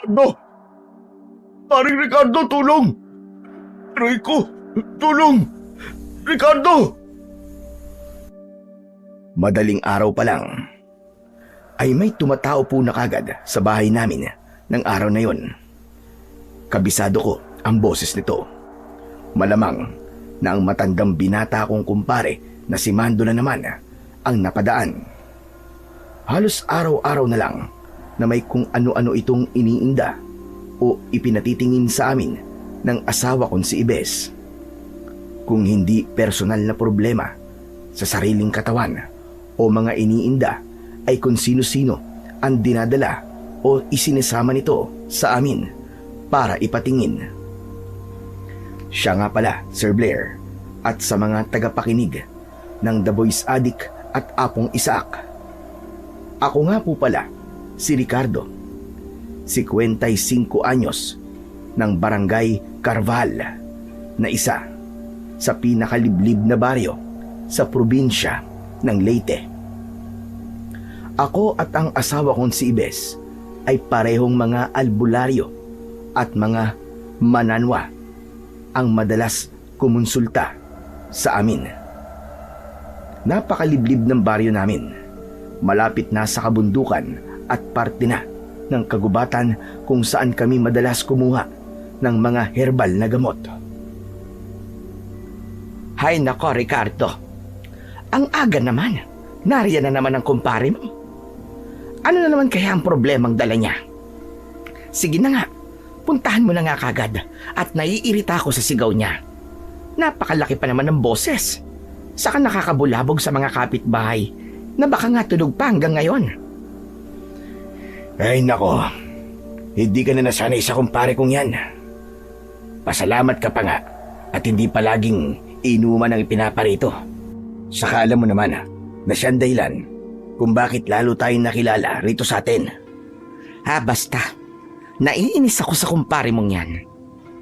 Ricardo! Paring Ricardo, tulong! Aray ko! Tulong! Ricardo! Madaling araw pa lang, ay may tumatao po na kagad sa bahay namin ng araw na yon. Kabisado ko ang boses nito. Malamang na ang matandang binata kong kumpare na si Mando na naman ang napadaan. Halos araw-araw na lang na may kung ano-ano itong iniinda o ipinatitingin sa amin ng asawa kong si Ibes. Kung hindi personal na problema sa sariling katawan o mga iniinda, ay kung sino-sino ang dinadala o isinisama nito sa amin para ipatingin. Siya nga pala, Sir Blair, at sa mga tagapakinig ng The Boys Addict at Apong Isaac. Ako nga po pala, si Ricardo, 55 anyos, ng Barangay Carval, na isa sa pinakaliblib na baryo sa probinsya ng Leyte. Ako at ang asawa kong si Ibes ay parehong mga albularyo at mga mananwa ang madalas kumonsulta sa amin. Napakaliblib ng baryo namin. Malapit na sa kabundukan at parte na ng kagubatan kung saan kami madalas kumuha ng mga herbal na gamot. Hay nako, Ricardo. Ang aga naman. Nariyan na naman ang kumpare mo. Ano na naman kaya ang problemang dala niya? Sige na nga, puntahan mo na nga kagad at naiirita ako sa sigaw niya. Napakalaki pa naman ng boses. Saka nakakabulabog sa mga kapitbahay na baka nga tunog pa hanggang ngayon. Ay nako, hindi ka na nasanay sa kumpare kong yan. Pasalamat ka pa nga at hindi palaging inuman ang ipinaparito. Saka alam mo naman na siyang dahilan kung bakit lalo tayong nakilala rito sa atin. Basta. Naiinis ako sa kumpare mong yan.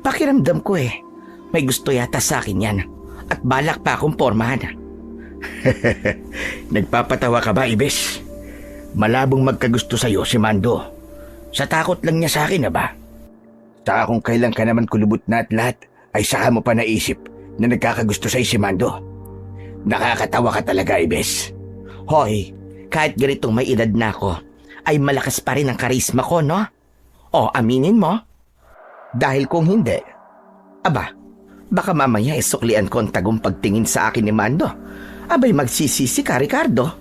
Pakiramdam ko may gusto yata sa akin yan at balak pa akong pormahan. Nagpapatawa ka ba, Ibes? Malabong magkagusto sa'yo si Mando. Sa takot lang niya sa akin, ba? Saka kung kailan ka naman kulubot na at lahat, ay saka mo pa naisip na nagkakagusto sa'yo si Mando. Nakakatawa ka talaga, Ibes. Hoy, kahit ganitong may edad na ako, ay malakas pa rin ang karisma ko, no? O, aminin mo? Dahil kung hindi, baka mamaya isuklian ko ang tagong pagtingin sa akin ni Mando. Abay, magsisisi ka, Ricardo.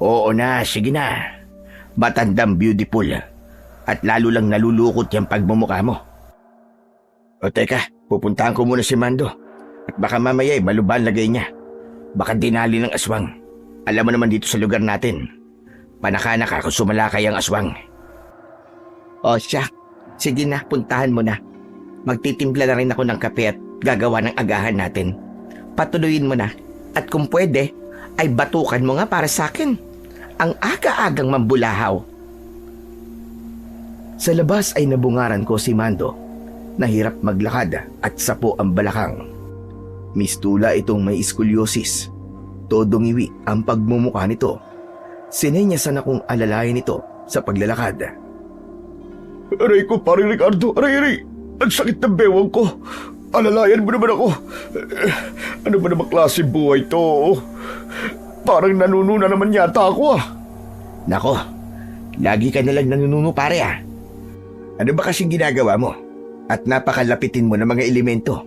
Oo na, sige na. Matandang beautiful. At lalo lang nalulukot yung pagmumukha mo. O teka, pupuntahan ko muna si Mando. At baka mamaya malubhan lagay niya. Baka dinali ng aswang. Alam mo naman dito sa lugar natin, panakanak kung sumalakay ang aswang. O siya, sige na, puntahan mo na. Magtitimpla na rin ako ng kape at gagawa ng agahan natin. Patuloyin mo na. At kung pwede, ay batukan mo nga para sa akin. Ang aga-agang mambulahaw. Sa labas ay nabungaran ko si Mando. Nahirap maglakad at sapo ang balakang. Mistula itong may scoliosis. Todong iwi ang pagmumukha nito. Sinenyasan akong alalayan ito sa paglalakad. Aray ko, paring Ricardo! Aray! Ang sakit ng bewang ko! Alalayan mo naman ako! Ano ba naman klase buhay to? Parang nanununa naman yata ako Nako, lagi ka nalang nanununo pare Ano ba kasing ginagawa mo? At napakalapitin mo ng mga elemento?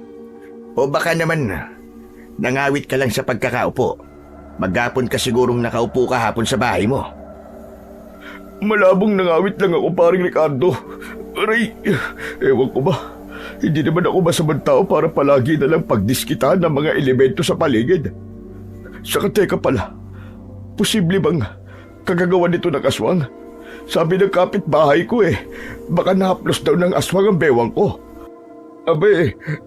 O baka naman nangawit ka lang sa pagkakaupo? Maghapon ka sigurong nakaupo kahapon sa bahay mo. Malabong nangawit lang ako, paring Ricardo. Aray, ewan ko ba? Hindi naman ako masamang tao para palagi na lang pagdiskitan ng mga elemento sa paligid. Saka teka pala, posible bang kagagawa nito ng aswang? Sabi ng kapitbahay ko baka nahaplos daw ng aswang ang bewang ko.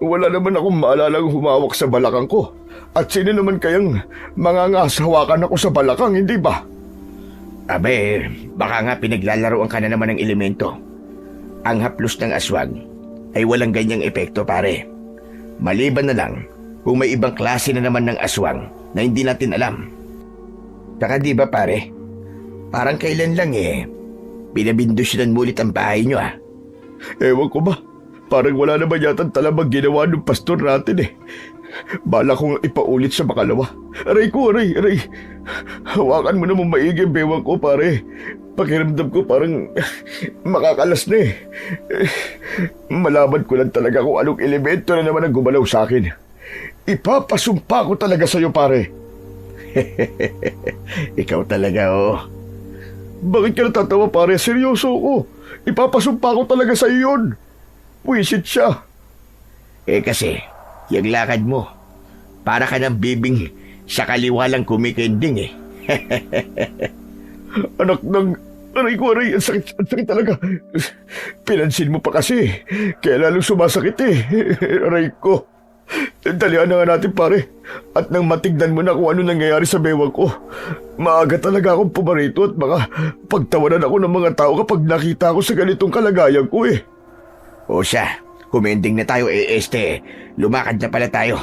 Wala naman akong maalalang humawak sa balakang ko. At sino naman kayang mangangasawakan ako sa balakang, hindi ba? Baka nga pinaglalaroan ka na naman ng elemento. Ang haplos ng aswang ay walang ganyang epekto, pare. Maliban na lang kung may ibang klase na naman ng aswang na hindi natin alam. Saka di ba, pare? Parang kailan lang pinabindusyonan mo ulit ang bahay nyo Ewan ko ba, parang wala naman yata talabang ginawa ng pastor natin eh. Bala kong ipaulit sa makalawa. Aray ko, aray. Hawakan mo naman maigi ang bewang ko, pare. Pakiramdam ko parang makakalas na eh. Malaman ko lang talaga kung anong elemento na naman ang gumalaw sa akin. Ipapasumpa ko talaga sa'yo, pare. Ikaw talaga, oh. Bakit ka natatawa, pare? Seryoso ko. Ipapasumpa ko talaga sa'yo yun. Puwisit siya. Kasi, yung lakad mo, para ka ng bibing sa kaliwa lang kumikinding eh. Anak ng... Aray ko, aray. Ang sakit talaga. Pinansin mo pa kasi. Kaya lalong sumasakit eh. Aray ko. Dalihan na nga natin, pare. At nang matignan mo na kung ano nangyayari sa bewang ko, maaga talaga akong pumarito at baka pagtawanan ako ng mga tao kapag nakita ko sa ganitong kalagayan ko eh. O siya, kumending na tayo lumakad na pala tayo.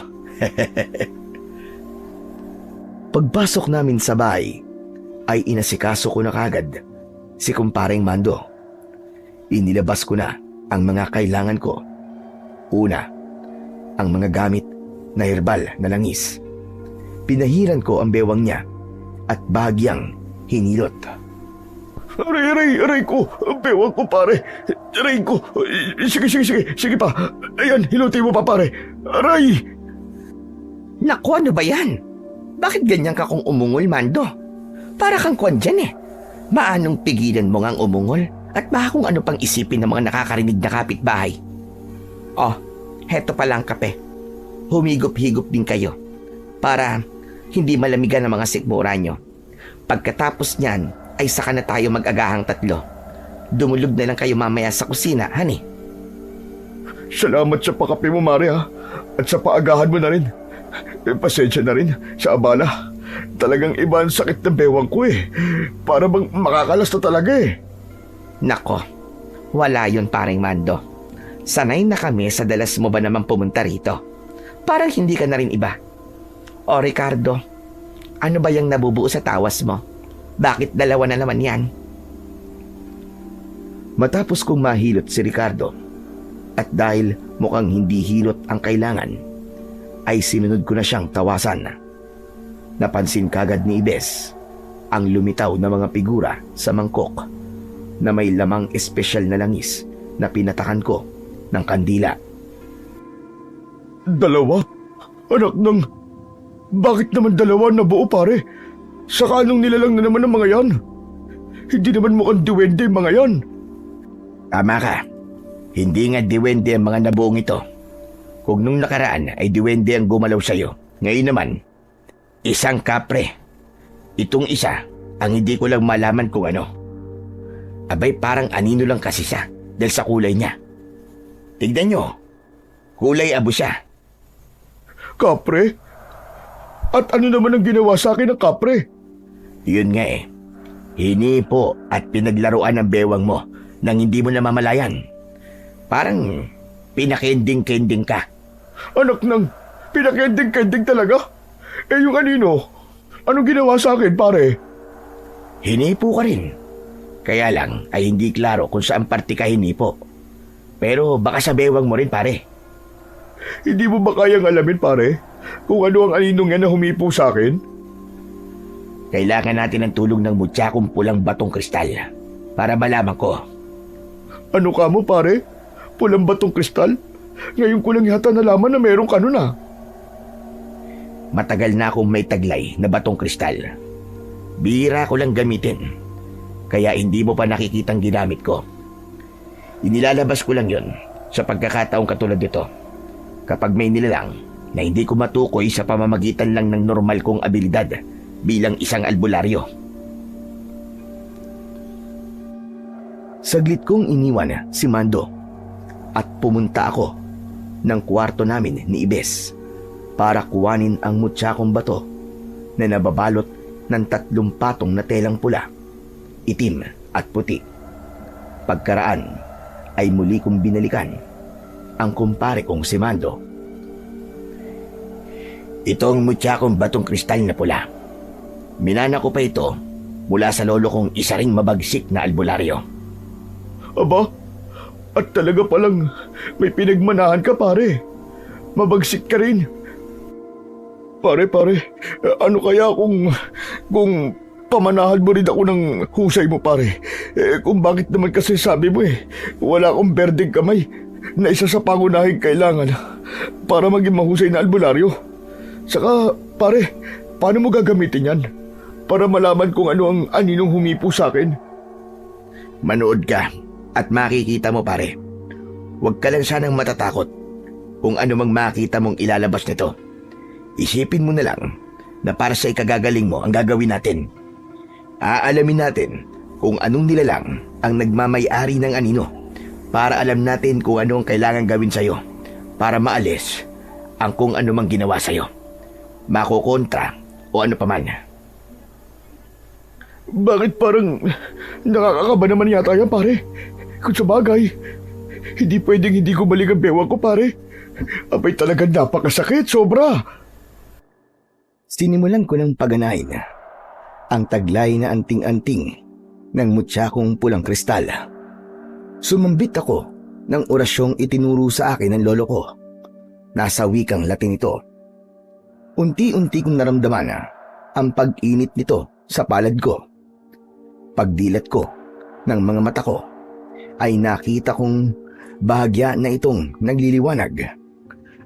Pagpasok namin sa bahay, ay inasikaso ko na kagad si kumparing Mando. Inilabas ko na ang mga kailangan ko. Una, ang mga gamit na herbal na langis. Pinahiran ko ang bewang niya at bahagyang hinilot. Aray ko. Bewang ko, pare. Aray ko. Sige pa. Ayan, hilutin mo pa, pare. Aray! Naku, ano ba yan? Bakit ganyan ka kung umungol, Mando? Para kang kwan dyan eh. Maanong pigilan mo ngang umungol at baka kung ano pang isipin ng mga nakakarinig na kapitbahay. Oh, heto pala ang kape. Humigop-higop din kayo para hindi malamigan ang mga sikmura nyo. Pagkatapos niyan ay saka na tayo mag-agahang tatlo. Dumulog na lang kayo mamaya sa kusina, honey. Salamat sa pakape mo, Mare, ha? At sa paagahan mo na rin. Pasensya na rin sa abala. Talagang iba ang sakit ng bewang ko eh. Para bang makakalas na talaga eh. Nako, wala yun, paring Mando. Sanay na kami sa dalas mo ba naman pumunta rito. Parang hindi ka na rin iba. O Ricardo, ano ba yung nabubuo sa tawas mo? Bakit dalawa na naman yan? Matapos kong mahilot si Ricardo, at dahil mukhang hindi hilot ang kailangan, ay sinunod ko na siyang tawasan. Napansin kagad ni Ibes ang lumitaw na mga figura sa mangkok na may lamang espesyal na langis na pinatakan ko ng kandila. Dalawa? Anak ng... Bakit naman dalawa na buo, pare? Saka anong nilalang na naman ng mga yan? Hindi naman mukhang duwende yung mga yan. Tama ka. Hindi nga diwende ang mga nabuong ito. Kung nung nakaraan ay diwende ang gumalaw sa'yo, ngayon naman, isang kapre. Itong isa, ang hindi ko lang malaman kung ano. Abay, parang anino lang kasi siya dahil sa kulay niya. Tignan nyo, kulay abo siya. Kapre? At ano naman ang ginawa sa akin ng kapre? Yun nga eh. Hinipo at pinaglaruan ang bewang mo nang hindi mo namamalayan. Parang pinakending-kending ka. Anak ng... Pinakending-kending talaga? Eh yung anino? Anong ginawa sa akin, pare? Hinipo ka rin. Kaya lang ay hindi klaro kung saan parte ka hinipo. Pero baka sa bewang mo rin, pare. Hindi mo ba kayang alamin, pare? Kung ano ang aninong yan na humipo sa akin? Kailangan natin ng tulong ng mutyakong pulang batong kristal para malaman ko. Ano ka mo, pare? Pulang batong kristal? Ngayon ko lang yata nalaman na meron ka nun ah. Matagal na akong may taglay na batong kristal. Bihira ko lang gamitin. Kaya hindi mo pa nakikitang ginamit ko. Inilalabas ko lang yon sa pagkakataong katulad nito. Kapag may nilalang na hindi ko matukoy sa pamamagitan lang ng normal kong abilidad bilang isang albularyo. Saglit kong iniwan si Mando at pumunta ako ng kwarto namin ni Ibes para kuwanin ang mutyakong bato na nababalot ng 3 patong na telang pula, itim at puti. Pagkaraan ay muli kong binalikan ang kumpare kong si Mando. Itong mutyakong batong kristal na pula. Minana ko pa ito mula sa lolo kong isa ring mabagsik na albularyo. Aba, At talaga palang may pinagmanahan ka, pare. Mabagsik ka rin. Pare, ano kaya kung pamanahan mo rin ako ng husay mo, pare? Kung bakit naman kasi sabi mo wala akong berdeng kamay na isa sa pangunahing kailangan para maging mahusay na albularyo. Saka, pare, paano mo gagamitin yan? Para malaman kung ano ang aninong humipo sa akin. Manood ka at makikita mo, pare. Huwag ka lang sanang matatakot kung ano mang makita mong ilalabas nito. Isipin mo na lang na para sa ikagagaling mo ang gagawin natin. Aalamin natin kung anong nilalang ang nagmamay-ari ng anino para alam natin kung ano ang kailangan gawin sa'yo para maalis ang kung ano mang ginawa sa'yo. Makukontra o ano paman. Bakit parang nakakakaba naman yata yan, pare? Kung sa bagay, hindi pwedeng hindi ko balik ang bewang ko, pare. Abay talagang napakasakit, sobra. Sinimulan ko ng paganahin ang taglay na anting-anting ng mutya kong pulang kristal. Sumambit ako ng orasyong itinuro sa akin ng lolo ko. Nasa wikang Latin ito. Unti-unti kong naramdaman ang pag-init nito sa palad ko. Pagdilat ko ng mga mata ko ay nakita kong bahagya na itong nagliliwanag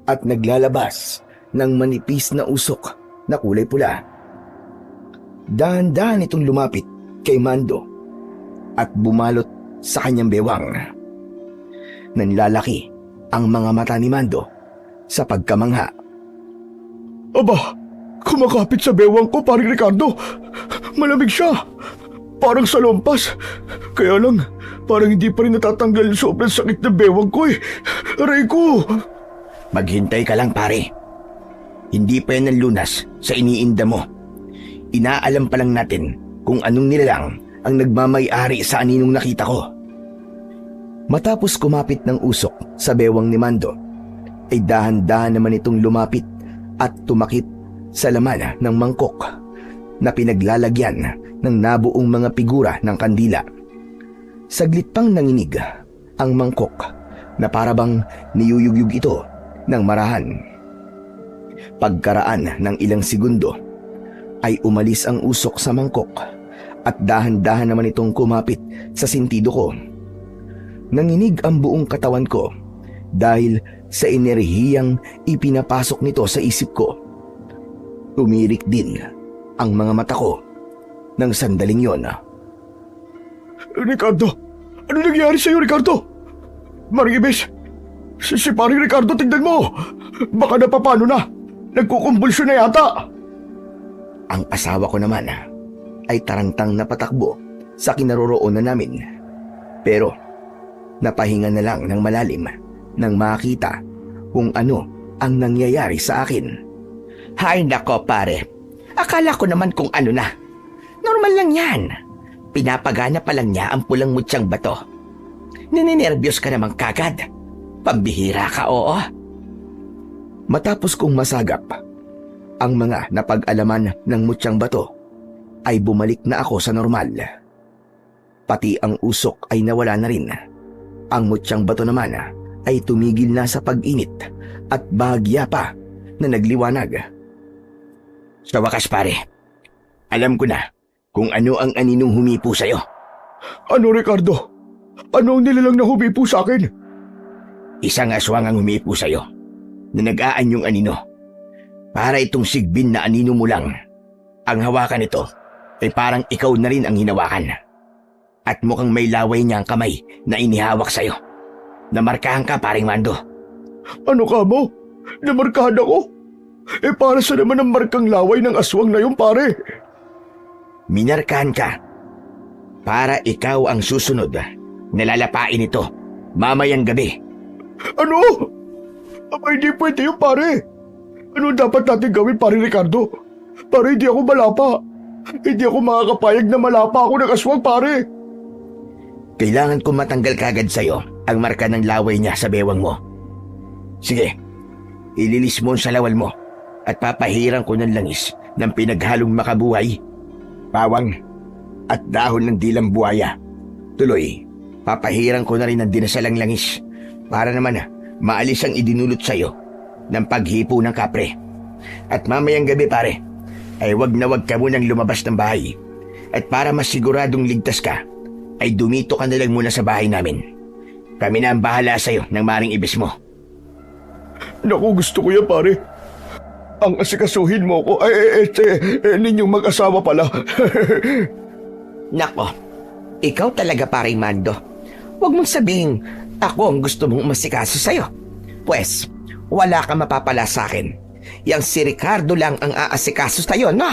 at naglalabas ng manipis na usok na kulay pula. Dahan-dahan itong lumapit kay Mando at bumalot sa kanyang bewang. Nanlalaki ang mga mata ni Mando sa pagkamangha. Aba, kumakapit sa bewang ko, paring Ricardo. Malamig siya. Parang sa lompas. Kaya lang, parang hindi pa rin natatanggal yung sobrang sakit na bewang ko Aray ko! Maghintay ka lang, pare. Hindi pa yan ang lunas sa iniinda mo. Inaalam pa lang natin kung anong nilalang ang nagmamay-ari sa aninong nakita ko. Matapos kumapit ng usok sa bewang ni Mando, ay dahan-dahan naman itong lumapit at tumakip sa laman ng mangkok na pinaglalagyan ng nabuong mga figura ng kandila. Saglit pang nanginig ang mangkok na parabang niyuyugyug ito ng marahan. Pagkaraan ng ilang segundo ay umalis ang usok sa mangkok at dahan-dahan naman itong kumapit sa sentido ko. Nanginig ang buong katawan ko dahil sa enerhiyang ipinapasok nito sa isip ko. Tumirik din ang mga mata ko ng sandaling yon. Ricardo, ano nangyari sa'yo, Ricardo? Maribes, si paring Ricardo, tignan mo. Baka napapano na. Nagkukumbulsyon na yata. Ang asawa ko naman ay tarantang napatakbo sa kinaroroonan namin. Pero napahinga na lang ng malalim nang makita kung ano ang nangyayari sa akin. Hay nako, pare. Akala ko naman kung ano na. Normal lang yan. Pinapagana pa lang niya ang pulang mutsyang bato. Nininervyos ka naman kagad. Pambihira ka, oo. Matapos kong masagap ang mga napag-alaman ng mutsyang bato, ay bumalik na ako sa normal. Pati ang usok ay nawala na rin. Ang mutsyang bato naman ay tumigil na sa pag-init at bahagya pa na nagliwanag. Sa wakas, pare, alam ko na kung ano ang aninong humipo sa'yo. Ano, Ricardo? Ano ang nilalang na humipo sa akin? Isang aswang ang humipo sa'yo na nag-aanyong anino. Para itong sigbin na anino mo lang. Ang hawakan nito ay parang ikaw na rin ang hinawakan. At mukhang may laway niya ang kamay na inihawak sa'yo. Namarkahan ka, paring Mando. Ano ka mo? Namarkahan ako? Para sa naman ang markang laway ng aswang na yun, pare? Minarkahan ka para ikaw ang susunod na lalapain ito mamayang gabi. Ano? Aba, hindi pwede yun, pare. Ano dapat natin gawin, pare Ricardo? Para hindi ako malapa. Hindi ako makakapayag na malapa ako ng aswang, pare. Kailangan ko matanggal kagad sa'yo ang marka ng laway niya sa bewang mo. Sige, ililis mo ang salawal mo at papahirang ko ng langis ng pinaghalong makabuhay, bawang at dahon ng dilang buhaya. Tuloy, Papahiran ko na rin ng dinasalang langis para naman maalis ang idinulot sa'yo ng paghipo ng kapre. At mamayang gabi pare, ay wag na wag ka munang lumabas ng bahay. At para masiguradong ligtas ka, ay dumito ka na lang muna sa bahay namin. Kami na ang bahala sa'yo ng maring ibis mo. Naku, gusto ko yan pare. Ang asikasuhin mo ko ay ninyong mag-asawa pala. Nako, ikaw talaga paring Mando. Huwag mong sabihin ako ang gusto mong masikaso sa'yo. Pwes, wala ka mapapala sa akin. Yang si Ricardo lang ang aasikaso sa'yo, no?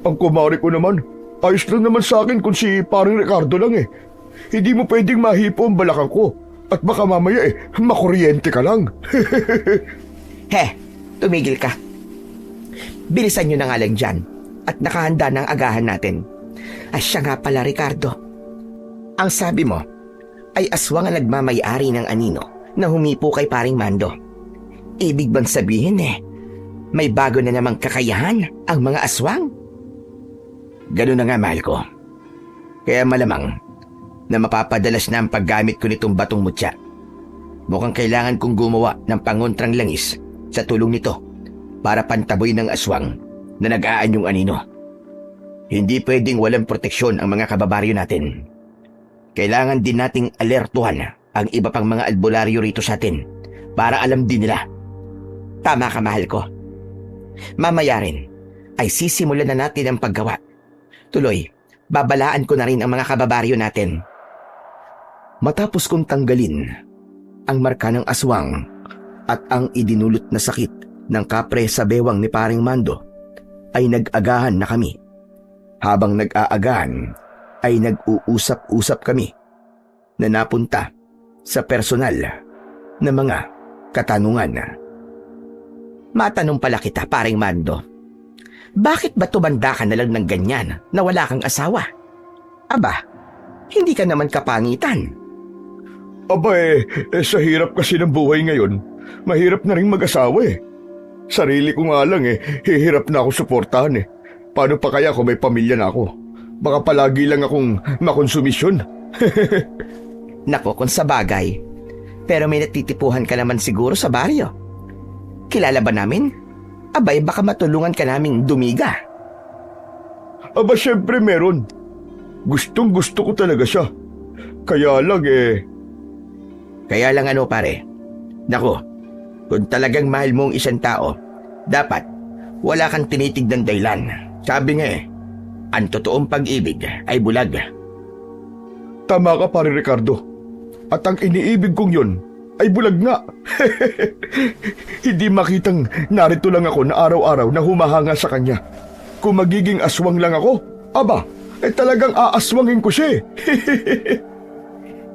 Ang kumari ko naman, ayos lang naman sa akin kung si paring Ricardo lang eh. Hindi mo pwedeng mahipo ang balakang ko. At baka mamaya makuryente ka lang. Tumigil ka. Bilisan nyo na nga lang dyan at nakahanda ng agahan natin. Ay siya nga pala, Ricardo. Ang sabi mo ay aswang ang nagmamay-ari ng anino na humipo kay paring Mando. Ibig bang sabihin may bago na namang kakayahan ang mga aswang? Ganun na nga, mahal ko. Kaya malamang na mapapadalas na ang paggamit ko nitong batong mutya. Mukhang kailangan kong gumawa ng pangontrang langis sa tulong nito para pantaboy ng aswang na nag-aanyong anino. Hindi pwedeng walang proteksyon ang mga kababaryo natin. Kailangan din nating alertuhan ang iba pang mga albularyo rito sa atin para alam din nila. Tama ka, mahal ko. Mamaya rin ay sisimulan na natin ang paggawa. Tuloy, babalaan ko na rin ang mga kababaryo natin. Matapos kong tanggalin ang marka ng aswang at ang idinulot na sakit ng kapre sa bewang ni paring Mando, ay nag-agahan na kami. Habang nag-aagahan ay nag-uusap-usap kami na napunta sa personal na mga katanungan. Matanong pala kita, paring Mando. Bakit ba tumanda ka na lang ng ganyan na wala kang asawa? Aba, hindi ka naman kapangitan. Aba sa hirap kasi ng buhay ngayon, mahirap na rin mag-asawa eh. Sarili ko nga lang hihirap na ako suportahan eh. Paano pa kaya kung may pamilya na ako? Baka palagi lang akong makonsumisyon. Nako, kung sa bagay. Pero may natitipuhan ka naman siguro sa baryo. Kilala ba namin? Abay, baka matulungan ka naming dumiga. Aba, syempre meron. Gustong gusto ko talaga siya. Kaya lang Kaya lang ano, pare? Nako, kung talagang mahal mo ang isang tao, dapat wala kang tinitignan dahilan. Sabi nga ang totoong pag-ibig ay bulag. Tama ka, pare Ricardo. At ang iniibig kong yun ay bulag nga. Hindi makitang narito lang ako na araw-araw na humahanga sa kanya. Kung magiging aswang lang ako, aba, talagang aaswangin ko siya.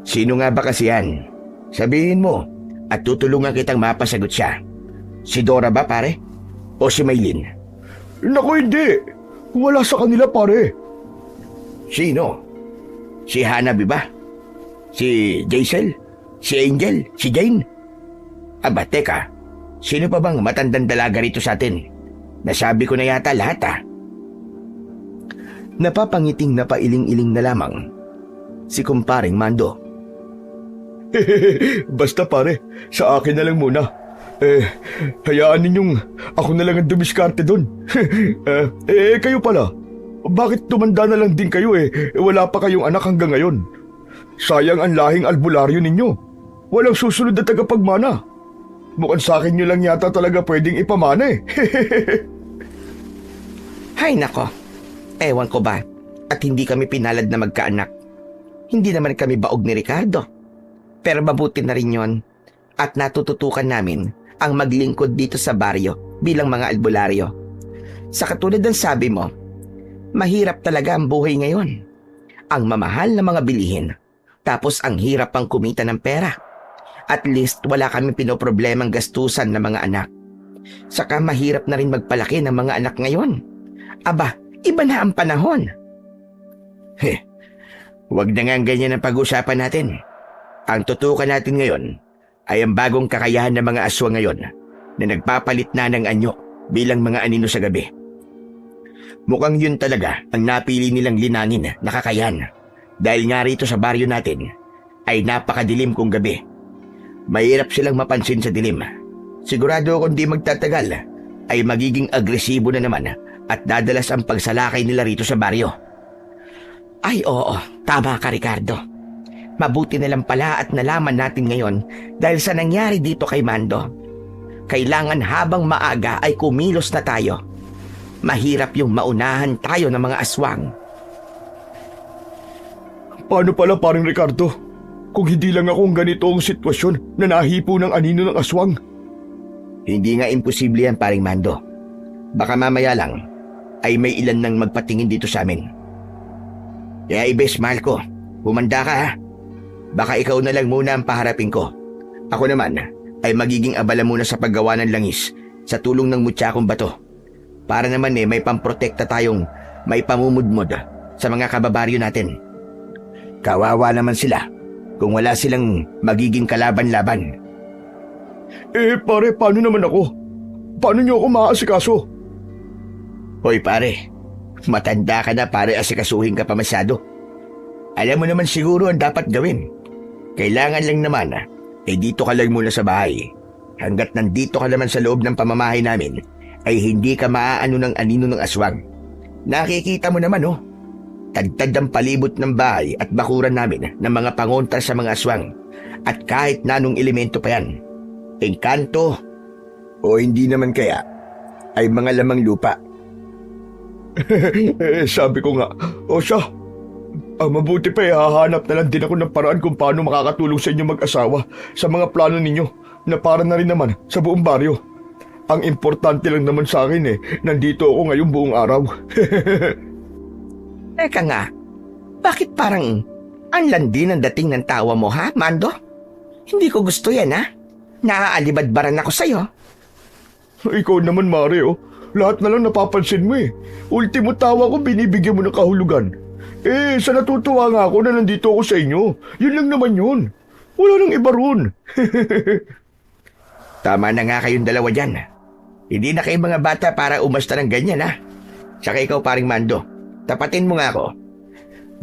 Sino nga ba kasi yan? Sabihin mo at tutulungan kitang mapasagot siya. Si Dora ba, pare? O si Maylin? Naku, hindi. Wala sa kanila, pare. Sino? Si Hanabi ba? Si Jaisel? Si Angel? Si Jane? Aba, teka. Sino pa bang matandang dalaga rito sa atin? Nasabi ko na yata lahat Napapangiting napailing-iling na lamang si kumparing Mando. Basta pare, sa akin na lang muna. Hayaan ninyong ako na lang ang dumiskarte doon. Kayo pala, bakit tumanda na lang din kayo wala pa kayong anak hanggang ngayon? Sayang ang lahing albularyo ninyo. Walang susunod na tagapagmana. Mukhang sa akin nyo lang yata talaga pwedeng ipamana Hay nako, ewan ko ba at hindi kami pinalad na magkaanak. Hindi naman kami baog ni Ricardo. Pero mabuti na rin yon at natututukan namin ang maglingkod dito sa baryo bilang mga albularyo. Sa katulad ng sabi mo, mahirap talaga ang buhay ngayon. Ang mamahal na mga bilihin, tapos ang hirap pang kumita ng pera. At least wala kami pinoproblemang gastusan ng mga anak. Saka mahirap na rin magpalaki ng mga anak ngayon. Aba, iba na ang panahon. Huwag na nga ang ganyan ang pag-usapan natin. Ang tutukan natin ngayon ay ang bagong kakayahan ng mga aswang ngayon na nagpapalit na ng anyo bilang mga anino sa gabi. Mukhang yun talaga ang napili nilang linangin na kakayahan Dahil nga rito sa baryo natin ay napakadilim kung gabi. Mahirap silang mapansin sa dilim. Sigurado akong di magtatagal ay magiging agresibo na naman at dadalas ang pagsalakay nila rito sa baryo. Ay oo, tama ka Ricardo. Mabuti na lang pala at nalaman natin ngayon dahil sa nangyari dito kay Mando. Kailangan habang maaga ay kumilos na tayo. Mahirap yung maunahan tayo ng mga aswang. Paano pala paring Ricardo? Kung hindi lang akong ganito ang sitwasyon na nahipo ng anino ng aswang. Hindi nga imposible yan paring Mando. Baka mamaya lang ay may ilan nang magpatingin dito sa amin. Kaya ibes mahal ko, humanda ka ha. Baka ikaw na lang muna ang paharapin ko. Ako naman ay magiging abala muna sa paggawa ng langis sa tulong ng mutsyakong bato. Para naman may pamprotekta tayong may pamumudmod sa mga kababaryo natin. Kawawa naman sila kung wala silang magiging kalaban-laban. Pare, paano naman ako? Paano niyo ako maaasikaso? Hoy pare, matanda ka na pare, asikasuhin ka pa masyado. Alam mo naman siguro ang dapat gawin. Kailangan lang naman dito ka lang muna sa bahay. Hanggat nandito ka naman sa loob ng pamamahay namin, ay hindi ka maaano ng anino ng aswang. Nakikita mo naman tagtad ang palibot ng bahay at bakuran namin ng mga pangontra sa mga aswang. At kahit na anong elemento pa yan. Engkanto o hindi naman kaya ay mga lamang lupa. Sabi ko nga, o siya, mabuti pa hahanap na lang din ako ng paraan kung paano makakatulong sa inyo mag-asawa sa mga plano ninyo na para na rin naman sa buong baryo. Ang importante lang naman sa akin nandito ako ngayong buong araw. Teka nga, bakit parang ang landi ng dating ng tawa mo ha, Mando? Hindi ko gusto yan ha. Naaalibadbaran ako sa'yo. Ikaw naman, Mare, lahat na lang napapansin mo Ultimo tawa ko, binibigyan mo ng kahulugan. Sa natutuwa nga ako na nandito ako sa inyo. Yun lang naman yun. Wala nang iba ron. Tama na nga kayong dalawa dyan. Hindi na kayo mga bata para umasta ng ganyan ha. Tsaka ikaw paring Mando, tapatin mo nga ako.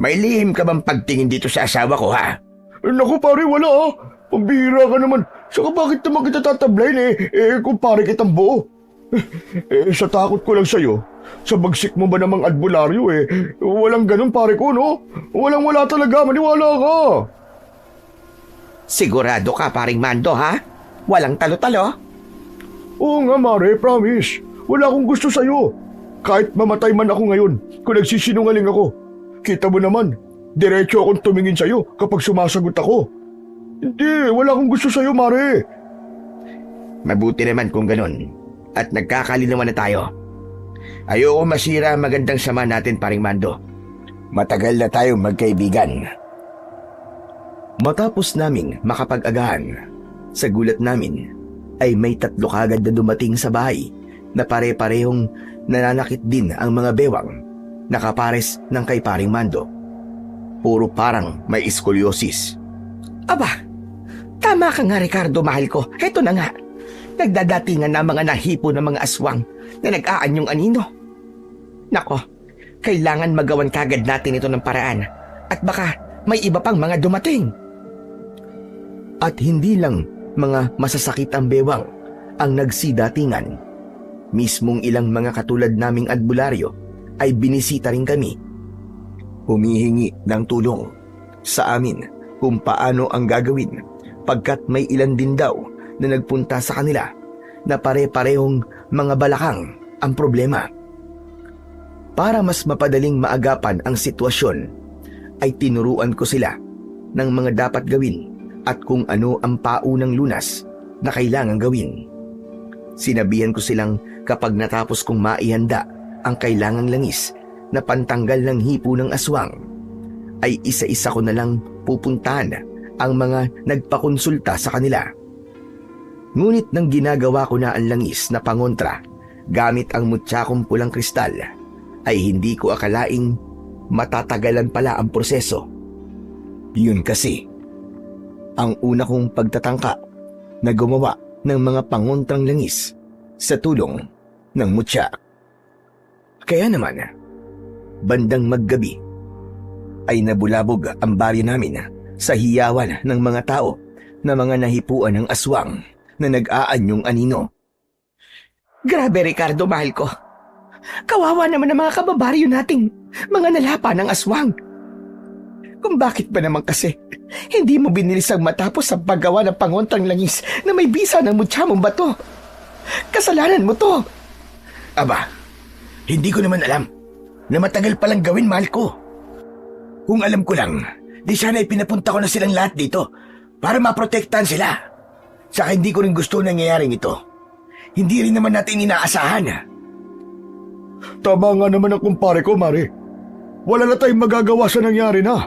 May lihim ka bang pagtingin dito sa asawa ko ha? Naku pare, wala Pambihira ka naman. Saka bakit naman kita tatablayin kung pare kitang buo? Sa takot ko lang sa'yo, sa bagsik mo ba namang albularyo walang ganun pare ko no? Wala talaga, maniwala ka. Sigurado ka paring Mando ha? Walang talo-talo? Oo nga Mare, promise. Wala akong gusto sa'yo. Kahit mamatay man ako ngayon, kung nagsisinungaling ako. Kita mo naman, diretso akong tumingin sa'yo kapag sumasagot ako. Hindi, wala akong gusto sa'yo, Mare. Mabuti naman kung ganun. At nagkakalinawan na tayo. Ayoko masira ang magandang sama natin, paring Mando. Matagal na tayong magkaibigan. Matapos naming makapag-agahan, sa gulat namin ay may 3 kagad na dumating sa bahay na pare-parehong nananakit din ang mga bewang nakapares ng kay paring Mando. Puro parang may scoliosis. Aba, tama ka nga Ricardo, mahal ko. Heto na nga. Nagdadatingan na mga nahipo ng mga aswang na nag-aanyong anino. Nako, kailangan magawan kagad natin ito ng paraan at baka may iba pang mga dumating. At hindi lang mga masasakit ang bewang ang nagsidatingan. Mismong ilang mga katulad naming albularyo ay binisita rin kami. Humihingi ng tulong sa amin kung paano ang gagawin pagkat may ilan din daw na nagpunta sa kanila na pare-parehong mga balakang ang problema. Para mas mapadaling maagapan ang sitwasyon, ay tinuruan ko sila ng mga dapat gawin at kung ano ang paunang lunas na kailangang gawin. Sinabihan ko silang kapag natapos kong maihanda ang kailangang langis na pantanggal ng hipo ng aswang, ay isa-isa ko na lang pupuntahan ang mga nagpakonsulta sa kanila. Ngunit nang ginagawa ko na ang langis na pangontra gamit ang mutsyakong pulang kristal, ay hindi ko akalaing matatagalan pala ang proseso. Yun kasi, ang una kong pagtatangka na gumawa ng mga pangontrang langis sa tulong ng mutya. Kaya naman, bandang maggabi, ay nabulabog ang baryo namin sa hiyawan ng mga tao na mga nahipuan ng aswang na nag-aanyong anino. Grabe, Ricardo, mahal ko. Kawawa naman ang mga kababaryo nating mga nalapa ng aswang. Kung bakit ba naman kasi hindi mo binilisang matapos ang paggawa ng pangontrang langis na may bisa ng mutya mong bato? Kasalanan mo to. Aba, hindi ko naman alam na matagal palang gawin, mahal ko. Kung alam ko lang, di sana ipinapunta ko na silang lahat dito para maprotektahan sila. Saka hindi ko rin gusto nangyayaring ito. Hindi rin naman natin inaasahan. Tama nga naman ang kumpare ko, Mare. Wala na tayong magagawa sa nangyari na.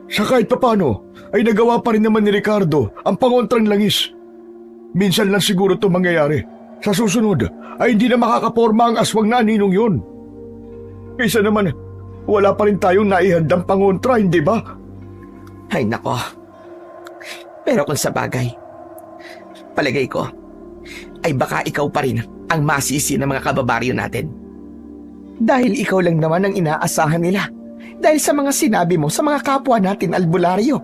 Sa kahit papano, ay nagawa pa rin naman ni Ricardo ang pangontrang langis. Minsan lang siguro ito mangyayari. Sa susunod, ay hindi na makakaporma ang aswang na aninong yun. Kaysa naman, wala pa rin tayong naihandang pangontra, hindi ba? Ay nako. Pero kung sa bagay, palagay ko, ay baka ikaw pa rin ang masisi ng mga kababaryo natin. Dahil ikaw lang naman ang inaasahan nila. Dahil sa mga sinabi mo sa mga kapwa natin albularyo.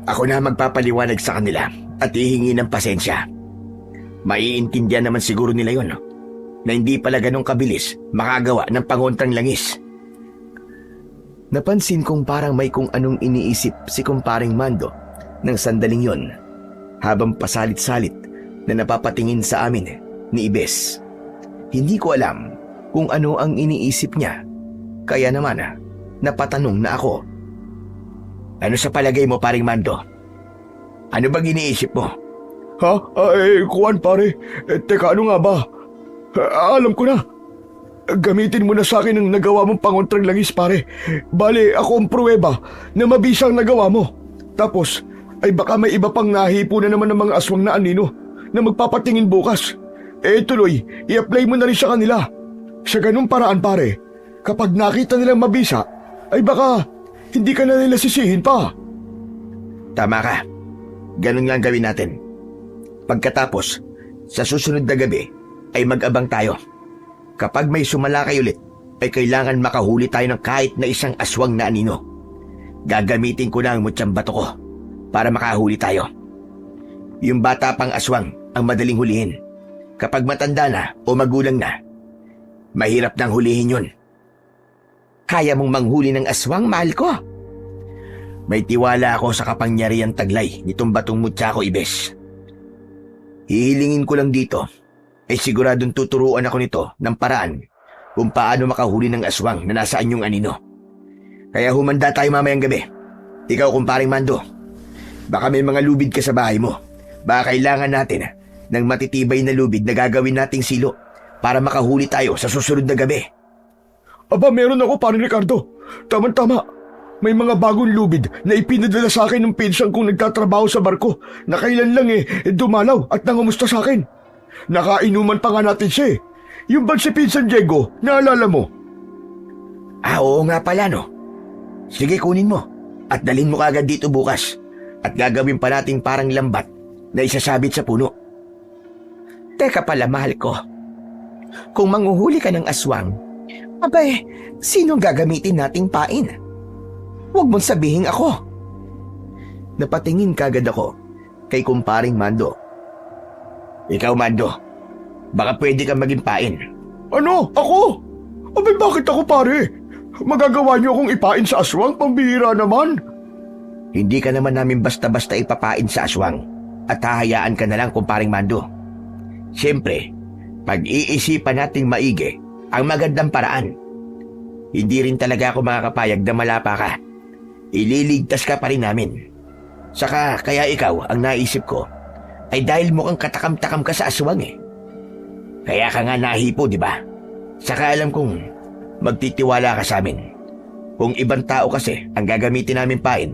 Ako na magpapaliwanag sa kanila at hihingi ng pasensya. Maiintindihan naman siguro nila yon, na hindi pala ganong kabilis makagawa ng pangontrang langis. Napansin kong parang may kung anong iniisip si kumparing Mando ng sandaling yon, habang pasalit-salit na napapatingin sa amin ni Ibes. Hindi ko alam kung ano ang iniisip niya, kaya naman napatanong na ako. Ano sa palagay mo, paring Mando? Ano bang iniisip mo? Ha? Kuwan pare. Teka, ano nga ba? Alam ko na. Gamitin mo na sa akin ang nagawa mong pangontrang langis, pare. Bale, ako ang pruweba na mabisang nagawa mo. Tapos, ay baka may iba pang nahipo na naman ng mga aswang na anino na magpapatingin bukas. Tuloy, i-apply mo na rin sa kanila. Sa ganung paraan, pare, kapag nakita nilang mabisa, ay baka hindi ka na nila sisihin pa. Tama ka. Ganun nga ang gawin natin. Pagkatapos, sa susunod na gabi, ay mag-abang tayo. Kapag may sumalakay ulit, ay kailangan makahuli tayo ng kahit na isang aswang na anino. Gagamitin ko na ang mutyang bato ko para makahuli tayo. Yung bata pang aswang ang madaling hulihin. Kapag matanda na o magulang na, mahirap nang hulihin yun. Kaya mong manghuli ng aswang, mahal ko. May tiwala ako sa kapangyarihan taglay nitong batong mutya ko, Ibes. Hihilingin ko lang dito ay siguradong tuturuan ako nito ng paraan kung paano makahuli ng aswang na nasaan yung anino. Kaya humanda tayo mamayang gabi. Ikaw, kumparing Mando, baka may mga lubid ka sa bahay mo. Baka kailangan natin ng matitibay na lubid na gagawin nating silo para makahuli tayo sa susunod na gabi. Aba, meron ako, paring Ricardo. Tama-tama. May mga bagong lubid na ipinadala sa akin ng pinsang kong nagtatrabaho sa barko na kailan lang dumalaw at nangumusta sa akin. Nakainuman pa nga natin siya eh. Yung ba si Pinsan Diego, naalala mo? Oo nga pala, no. Sige, kunin mo at dalhin mo kagad dito bukas at gagawin pa nating parang lambat na isasabit sa puno. Teka pala, mahal ko. Kung manghuhuli ka ng aswang, abay, sinong gagamitin nating pain? Huwag mong sabihin ako. Napatingin kagad ako kay kumparing Mando. Ikaw, Mando, baka pwede kang maging pain. Ano? Ako? Abay, bakit ako, pare? Magagawa niyo akong ipain sa aswang? Pambihira naman. Hindi ka naman namin basta-basta ipapain sa aswang at hahayaan ka na lang, kumparing Mando. Siyempre, pag-iisipan nating maigi ang magandang paraan. Hindi rin talaga ako makakapayag na malapa ka. Ililigtas ka pa rin namin. Saka kaya ikaw ang naisip ko ay dahil mukhang katakam-takam ka sa aswang eh. Kaya ka nga nahipo, di ba? Saka alam kong magtitiwala ka sa amin. Kung ibang tao kasi ang gagamitin namin pain,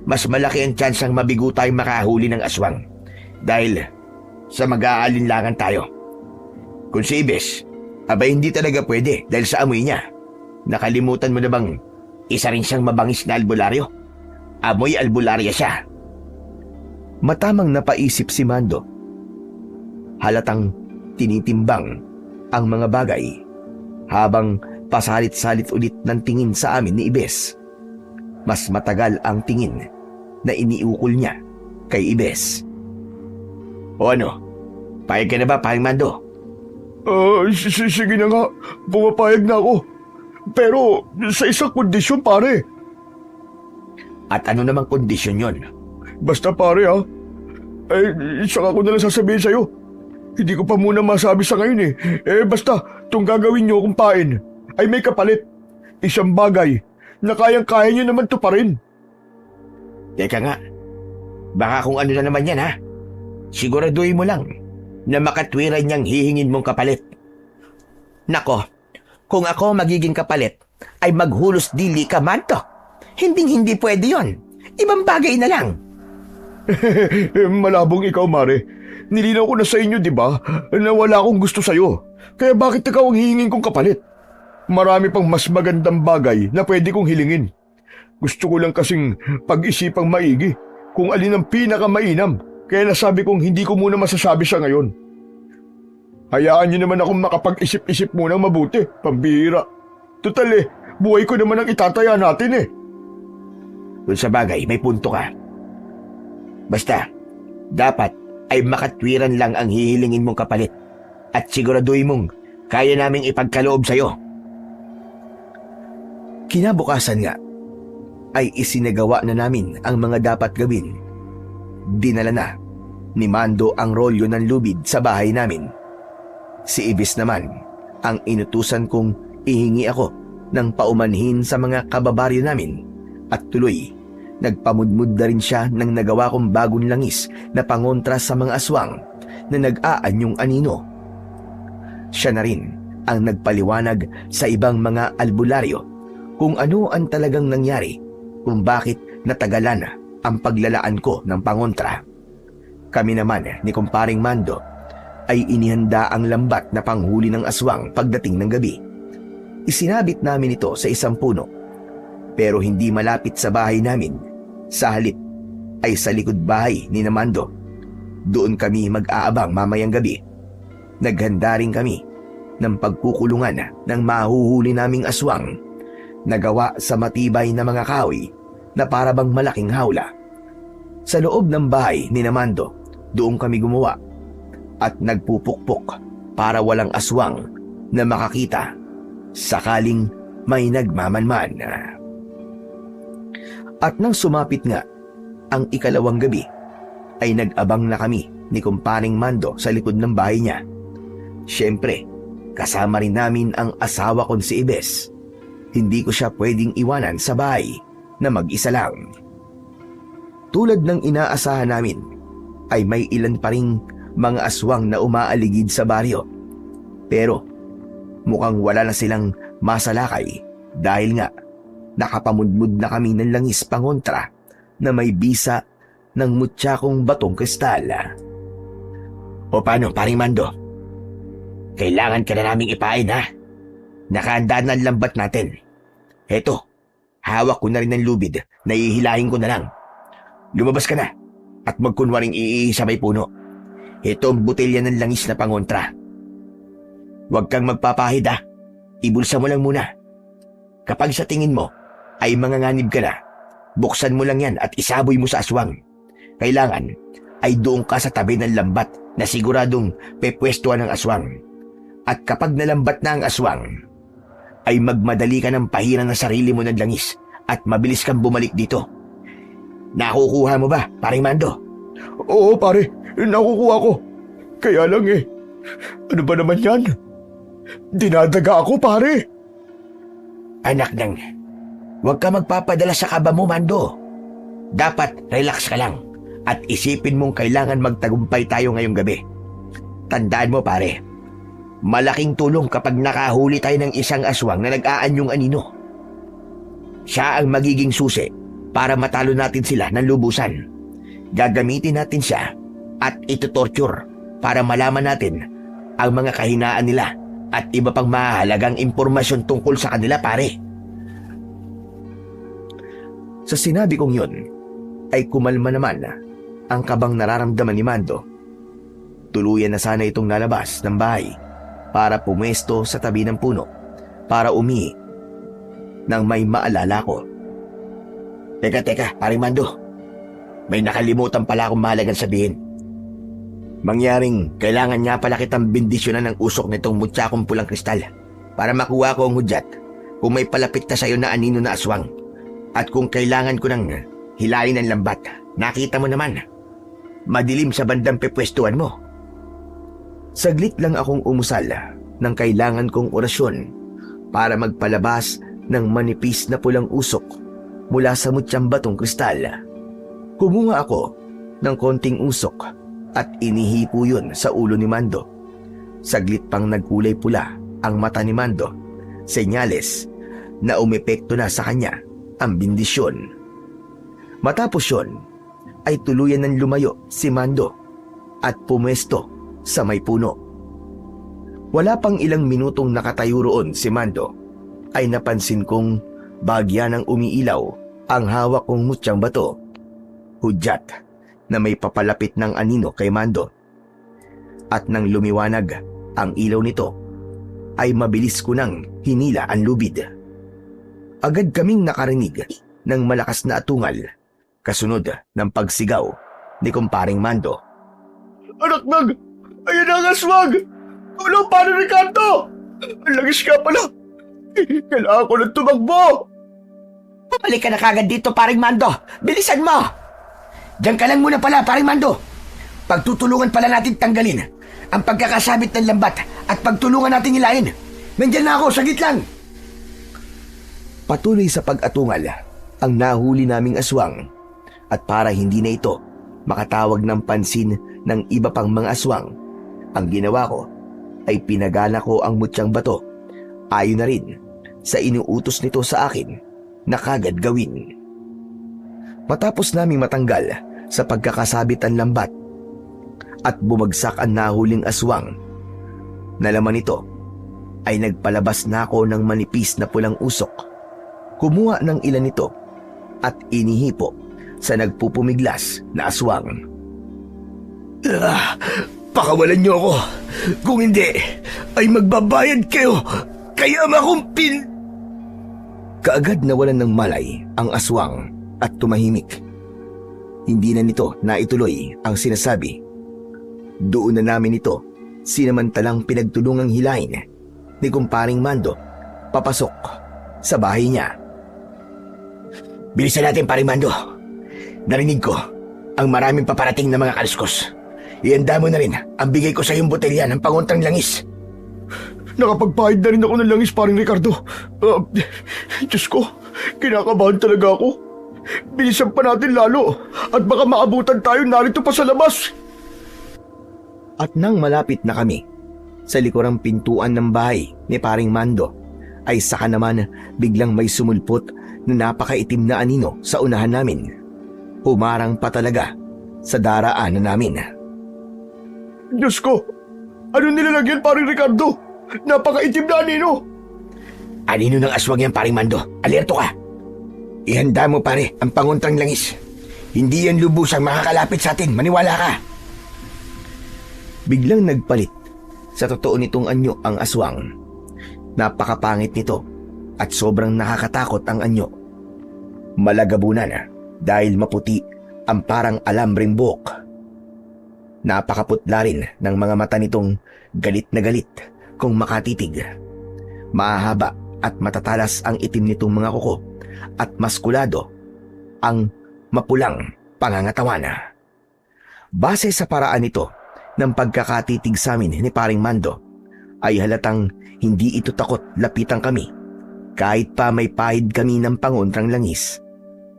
mas malaki ang tsansang mabigo tayong makahuli ng aswang dahil sa mag-aalinlangan tayo. Kung si Ibes, abay hindi talaga pwede dahil sa amoy niya. Nakalimutan mo na bang isa rin siyang mabangis na albularyo? Amoy albularya siya. Matamang napaisip si Mando. Halatang tinitimbang ang mga bagay habang pasalit-salit ulit ng tingin sa amin ni Ibes. mas matagal ang tingin na iniukol niya kay Ibes. O ano? Payag ka na ba, Paring Mando? Sige na nga, pumapayag na ako. Pero sa isang kondisyon, pare. At ano namang kondisyon yon? Basta pare ha. Saka ko na lang sasabihin sa'yo. Hindi ko pa muna masabi sa ngayon basta, itong gagawin nyo kung pain ay may kapalit. Isang bagay na kayang-kaya nyo naman to pa rin. Teka nga, baka kung ano na naman yan ha. Siguraduhin mo lang na makatwiran niyang hihingin mong kapalit. Nako, kung ako magiging kapalit, ay maghulos dili ka, Mando. Hindi pwede yon. Ibang bagay na lang. Malabong ikaw, Mare. Nilinaw ko na sa inyo, di ba, na wala akong gusto sa'yo. Kaya bakit ikaw ang hihingin kong kapalit? Marami pang mas magandang bagay na pwede kong hilingin. Gusto ko lang kasing pag-isipang maigi kung alin ang pinakamainam. Kaya nasabi kong hindi ko muna masasabi siya ngayon. Hayaan niyo naman akong makapag-isip-isip muna mabuti, pambihira. Total buhay ko naman ang itataya natin Kung sa bagay, may punto ka. Basta, dapat ay makatwiran lang ang hihilingin mong kapalit at siguraduhin mong kaya naming ipagkaloob sa'yo. Kinabukasan nga, ay isinagawa na namin ang mga dapat gawin. Dinala na ni Mando ang rolyo ng lubid sa bahay namin. Si Ibis naman ang inutusan kong ihingi ako ng paumanhin sa mga kababaryo namin at tuloy nagpamudmud na rin siya ng nagawa kong bagong langis na pangontra sa mga aswang na nag-aanyong anino. Siya na rin ang nagpaliwanag sa ibang mga albularyo kung ano ang talagang nangyari, kung bakit natagalan ang paglalaan ko ng pangontra. Kami naman ni kumparing Mando ay inihanda ang lambat na panghuli ng aswang pagdating ng gabi. Isinabit namin ito sa isang puno, pero hindi malapit sa bahay namin. Sa halip ay sa likod bahay ni Mando. Doon kami mag-aabang mamayang gabi. Naghanda rin kami ng pagkukulungan ng mahuhuli naming aswang na gawa sa matibay na mga kahoy na parabang malaking hawla. Sa loob ng bahay ni Mando, doon kami gumawa at nagpupukpok para walang aswang na makakita sakaling may nagmamanman. At nang sumapit nga ang ikalawang gabi, ay nag-abang na kami ni kumparing Mando sa likod ng bahay niya. Siyempre, kasama rin namin ang asawa kong si Ibes. Hindi ko siya pwedeng iwanan sa bahay na mag-isa lang. Tulad ng inaasahan namin, ay may ilan pa ring mga aswang na umaaligid sa baryo. Pero mukhang wala na silang masalakay dahil nga nakapamudmud na kami ng langis pangontra na may bisa ng mutsyakong batong kristal. O paano, Paring Mando? Kailangan ka na naming ipain ha? Nakahanda na ang lambat natin. Heto, hawak ko na rin ng lubid na ihilahin ko na lang. Lumabas ka na at magkunwaring iihi sa may puno. Ito ang botelya ng langis na pangontra. Huwag kang magpapahid ha. Ibulsa mo lang muna. Kapag sa tingin mo ay manganganib ka na, buksan mo lang yan at isaboy mo sa aswang. Kailangan ay doon ka sa tabi ng lambat na siguradong pepwestuhan ng aswang. At kapag nalambat na ang aswang, ay magmadali ka ng pahiran ng sarili mo ng langis at mabilis kang bumalik dito. Nakukuha mo ba, Paring Mando? Oo, pare. Nakukuha ko. Kaya lang ano ba naman yan? Dinadaga ako, pare. Anak nang, huwag ka magpapadala sa kaba mo, Mando. Dapat relax ka lang at isipin mong kailangan magtagumpay tayo ngayong gabi. Tandaan mo, pare, malaking tulong kapag nakahuli tayo ng isang aswang na nag-aanyong anino. Siya ang magiging susi para matalo natin sila ng lubusan. Gagamitin natin siya at itutorture para malaman natin ang mga kahinaan nila at iba pang mahalagang impormasyon tungkol sa kanila, pare. Sa sinabi kong yun, ay kumalma naman ang kabang nararamdaman ni Mando. Tuluyan na sana itong nalabas ng bahay para pumwesto sa tabi ng puno para umihi nang may maalala ko. Teka, paring Mando. May nakalimutan pala akong mahalagang sabihin. Mangyaring kailangan nga pala kitang bendisyonan ng usok nitong mutsakong pulang kristal para makuha ko ang hudyat kung may palapit na sa'yo na anino na aswang. At kung kailangan ko ng hilain ng lambat, nakita mo naman, madilim sa bandang pepwestuhan mo. Saglit lang akong umusal ng kailangan kong orasyon para magpalabas ng manipis na pulang usok mula sa mutyang batong kristal. Kumuha ako ng konting usok at inihipo yun sa ulo ni Mando. Saglit pang nagkulay pula ang mata ni Mando, senyales na umepekto na sa kanya ang bendisyon. Matapos yun, ay tuluyan ng lumayo si Mando at pumwesto sa may puno. Wala pang ilang minutong nakatayo roon si Mando, ay napansin kong bagya ng umiilaw ang hawak kong mutyang bato. Hudyat na may papalapit ng anino kay Mando. At nang lumiwanag ang ilaw nito, ay mabilis ko nang hinila ang lubid. Agad kaming nakarinig ng malakas na atungal, kasunod ng pagsigaw ni kumparing Mando. Anak nag! Ayan ang aswang! Tulong para Ricardo! Ang langis ka pala! Kailangan ko ng tumakbo! Pumalik ka na kagad dito, paring Mando. Bilisan mo! Diyan ka lang muna pala, paring Mando. Pagtutulungan pala natin tanggalin ang pagkakasabit ng lambat at pagtulungan natin hilain. Nandiyan na ako, saglit lang. Patuloy sa pag-atungal ang nahuli naming aswang, at para hindi na ito makatawag ng pansin ng iba pang mga aswang, ang ginawa ko ay pinagana ko ang mutyang bato ayon na rin sa inuutos nito sa akin na kagad gawin. Matapos naming matanggal sa pagkakasabit ang lambat at bumagsak ang nahuling aswang, nalaman nito ay nagpalabas na ako ng manipis na pulang usok. Kumuha ng ilan nito at inihipo sa nagpupumiglas na aswang. Pakawalan niyo ako. Kung hindi, ay magbabayad kayo. Kaya makumpin. Kaagad nawalan ng malay ang aswang at tumahimik. Hindi na nito naituloy ang sinasabi. Doon na namin ito sinamantalang pinagtulungang hilain ni kumparing Mando papasok sa bahay niya. Bilisan natin, paring Mando. Narinig ko ang maraming paparating na mga kaluskos. Ihanda mo na rin ang bigay ko sa iyong botelya ng panguntrang langis. Nakapagpahid na rin ako ng langis, paring Ricardo. Diyos ko, kinakabahan talaga ako. Bilisan pa natin lalo at baka maabutan tayo narito pa sa labas. At nang malapit na kami sa likurang pintuan ng bahay ni paring Mando, ay saka naman biglang may sumulpot na napakaitim na anino sa unahan namin. Humarang pa talaga sa daraanan namin. Diyos ko, ano nilalagyan, paring Ricardo? Napakaitim na anino. Anino ng aswang yan, paring Mando. Alerto ka. Ihanda mo, pare, ang panguntrang langis. Hindi yan lubusang makakalapit sa atin. Maniwala ka. Biglang nagpalit sa totoo nitong anyo ang aswang. Napakapangit nito at sobrang nakakatakot ang anyo. Malagabunan dahil maputi ang parang alambreng buhok. Napakaputla rin ng mga mata nitong galit na galit kung makatitig. Mahahaba at matatalas ang itim nitong mga kuko at maskulado ang mapulang pangangatawan. Base sa paraan nito ng pagkakatitig sa amin ni paring Mando, ay halatang hindi ito takot lapitan kami. Kahit pa may pahid kami ng panguntrang langis,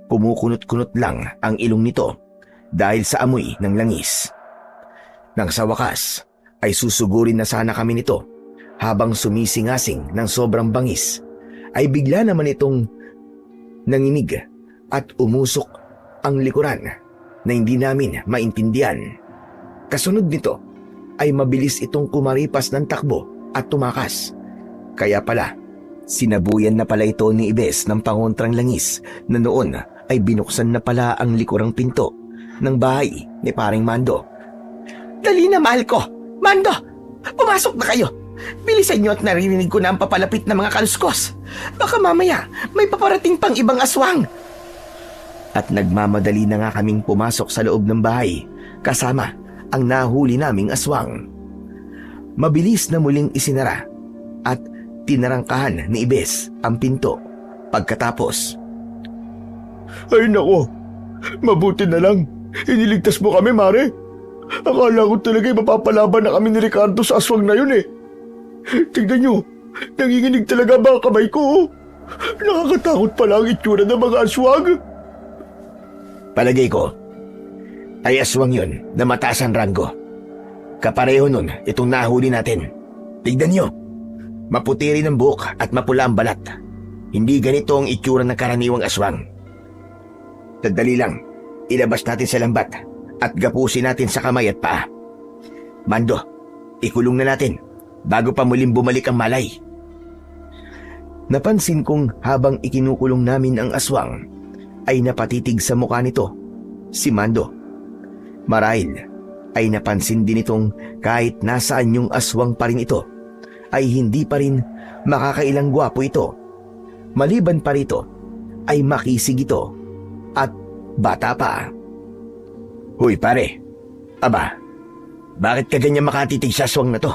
kumukunot-kunot lang ang ilong nito dahil sa amoy ng langis. Nang sa wakas ay susugurin na sana kami nito, habang sumisingasing ng sobrang bangis, ay bigla naman itong nanginig at umusok ang likuran na hindi namin maintindihan. Kasunod nito ay mabilis itong kumaripas ng takbo at tumakas. Kaya pala, sinabuyan na pala ito ni Ibes ng pangontrang langis na noon ay binuksan na pala ang likurang pinto ng bahay ni paring Mando. Dali na, mahal ko. Mando, pumasok na kayo. Bilisan niyo at naririnig ko na ang papalapit na mga kaluskos. Baka mamaya may paparating pang ibang aswang. At nagmamadali na nga kaming pumasok sa loob ng bahay kasama ang nahuli naming aswang. Mabilis na muling isinara at tinarangkahan ni Ibes ang pinto. Pagkatapos, Ay nako, mabuti na lang. Iniligtas mo kami, Mare. Akala ko talaga mapapalaban na kami ni Ricardo sa aswang na yun eh. Tignan nyo, nanginginig talaga ba ang kamay ko? Oh. Nakakatakot pala ang itsura ng mga aswang. palagay ko, ay aswang yun na mataas ang ranggo. Kapareho nun itong nahuli natin. Tignan nyo, maputi rin ang buhok at mapula ang balat. Hindi ganito ang itsura ng karaniwang aswang. Sandali lang, ilabas natin sa lambat at gapusin natin sa kamay at paa. Mando, ikulong na natin bago pa muling bumalik ang malay. Napansin kong habang ikinukulong namin ang aswang ay napatitig sa mukha nito si Mando. Marahil ay napansin din itong kahit nasaan yung aswang pa rin ito ay hindi pa rin makakailang gwapo ito. Maliban pa rito ay makisig ito at bata pa. Huy pare, aba, bakit ka ganyan makatitig sa aswang na to?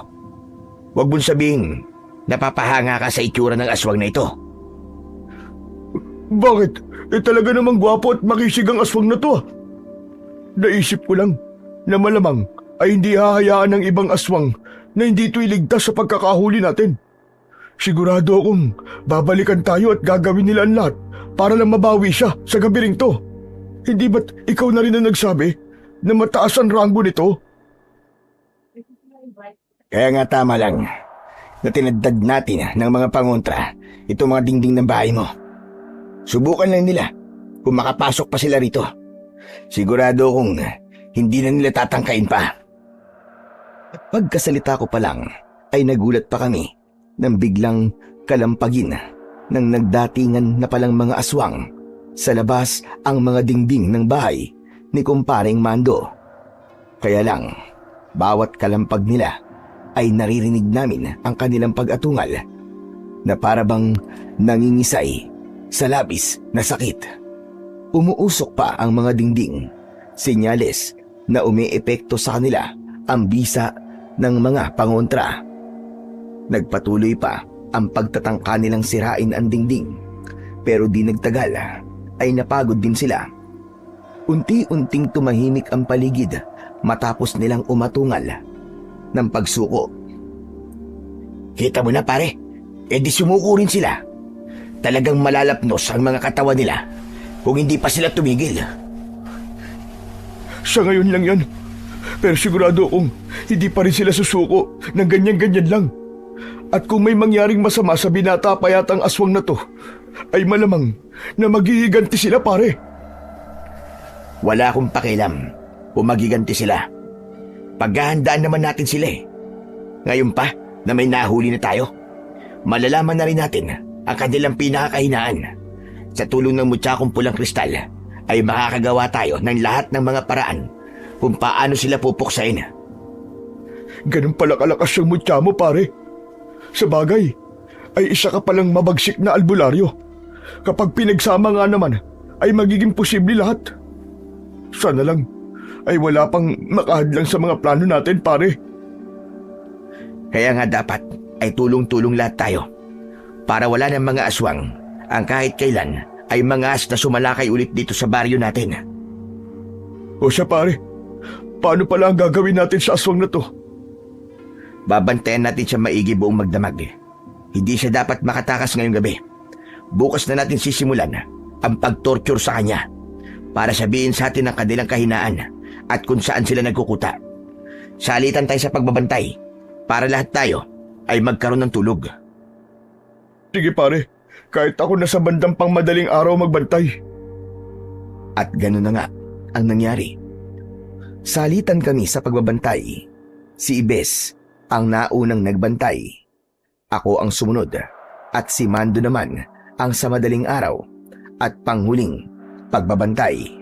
Huwag mong sabihin napapahanga ka sa itsura ng aswang na ito. Bakit? Talaga namang gwapo at makisig ang aswang na to. Naisip ko lang na malamang ay hindi hahayaan ng ibang aswang na hindi ito iligtas sa pagkakahuli natin. Sigurado akong babalikan tayo at gagawin nila ang lahat para lang mabawi siya sa gabi ring to. Hindi ba't ikaw na rin ang nagsabi na mataas ang ranggo nito? Kaya nga tama lang na tinadad natin ng mga pangontra itong mga dingding ng bahay mo. Subukan lang nila kung makapasok pa sila rito. Sigurado kong hindi na nila tatangkain pa. At pagkasalita ko pa lang ay nagulat pa kami nang biglang kalampagin ng nagdatingan na palang mga aswang sa labas ang mga dingding ng bahay ni kumparing Mando. Kaya lang, bawat kalampag nila ay naririnig namin ang kanilang pag-atungal na parabang nangingisay sa labis na sakit. Umuusok pa ang mga dingding, senyales na umiepekto sa kanila ang bisa ng mga pangontra. Nagpatuloy pa ang pagtatangka nilang sirain ang dingding, pero di nagtagal ay napagod din sila. Unti-unting tumahimik ang paligid matapos nilang umatungal ng pagsuko. Kita mo na pare, di sumuko rin sila. Talagang malalapnos ang mga katawan nila kung hindi pa sila tumigil. Sa ngayon lang yan. Pero sigurado akong hindi pa rin sila susuko ng ganyan-ganyan lang. At kung may mangyaring masama sa binata pa yatang aswang na to, ay malamang na maghihiganti sila pare. Wala akong pakialam kung magiganti sila. Paghahandaan naman natin sila eh. Ngayon pa na may nahuli na tayo, malalaman na rin natin ang kanilang pinakakahinaan. Sa tulong ng mutsyakong pulang kristal ay makakagawa tayo ng lahat ng mga paraan kung paano sila pupuksain. Ganun pala kalakas yung mutya mo pare. Sa bagay, ay isa ka palang mabagsik na albularyo. Kapag pinagsama nga naman, ay magiging posible lahat. Sana lang ay wala pang makahadlang sa mga plano natin pare. Kaya nga dapat ay tulong-tulong lahat tayo para wala ng mga aswang ang kahit kailan ay mangas na sumalakay ulit dito sa baryo natin. O siya pare, paano pala ang gagawin natin sa aswang na to? Babantayan natin siya maigi buong magdamag. Hindi siya dapat makatakas ngayong gabi. Bukas na natin sisimulan ang pag-torture sa kanya para sabihin sa atin ang kanilang kahinaan at kung saan sila nagkukuta. Salitan tayo sa pagbabantay para lahat tayo ay magkaroon ng tulog. Sige pare, kahit ako nasa bandang pang madaling araw magbantay. At gano'n na nga ang nangyari. Salitan kami sa pagbabantay. Si Ibes ang naunang nagbantay. Ako ang sumunod at si Mando naman ang sa madaling araw at panghuling pagbabantay.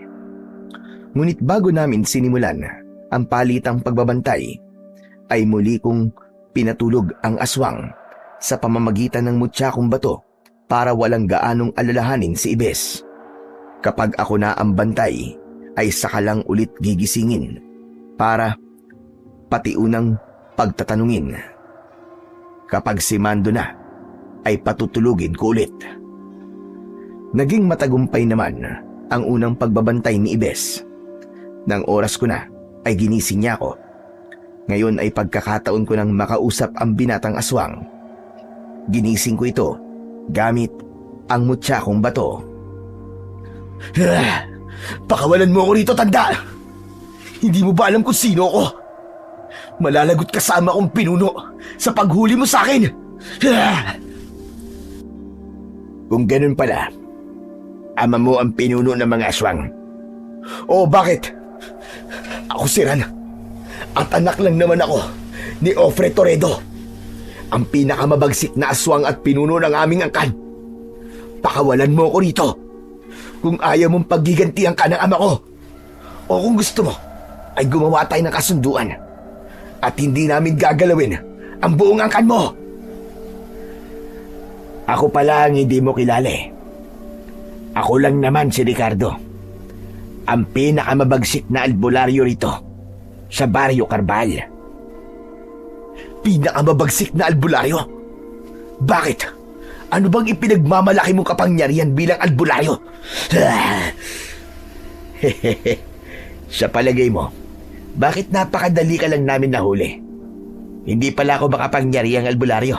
Ngunit bago namin sinimulan ang palitang pagbabantay, ay muli kong pinatulog ang aswang sa pamamagitan ng mutsyakong bato para walang gaanong alalahanin si Ibes. Kapag ako na ang bantay, ay saka lang ulit gigisingin para pati unang pagtatanungin. Kapag si Mando na, ay patutulugin ko ulit. Naging matagumpay naman ang unang pagbabantay ni Ibes. Nang oras ko na, ay ginising niya ako. Ngayon ay pagkakataon ko nang makausap ang binatang aswang. Ginising ko ito gamit ang mutya kong bato. Pakawalan mo ako rito, tanda! Hindi mo ba alam kung sino ako? Malalagot kasama kong pinuno sa paghuli mo sa akin! Kung ganun pala, ama mo ang pinuno ng mga aswang. Oh, bakit? Ako si Ran. At anak lang naman ako ni Ofre Toredo, ang pinakamabagsik na aswang at pinuno ng aming angkan. Pakawalan mo ako rito kung ayaw mong paggigantihan ka ng ama ko. O kung gusto mo, ay gumawa tayo ng kasunduan at hindi namin gagalawin ang buong angkan mo. Ako pala ang hindi mo kilala eh. Ako lang naman si Ricardo, ang pinakamabagsik na albularyo rito sa Barrio Carbal. Pinakamabagsik na albularyo? Bakit? Ano bang ipinagmamalaki mong kapangyarihan bilang albularyo? Sa palagay mo, bakit napakadali ka lang namin nahuli? Hindi pala ako makapangyarihang albularyo.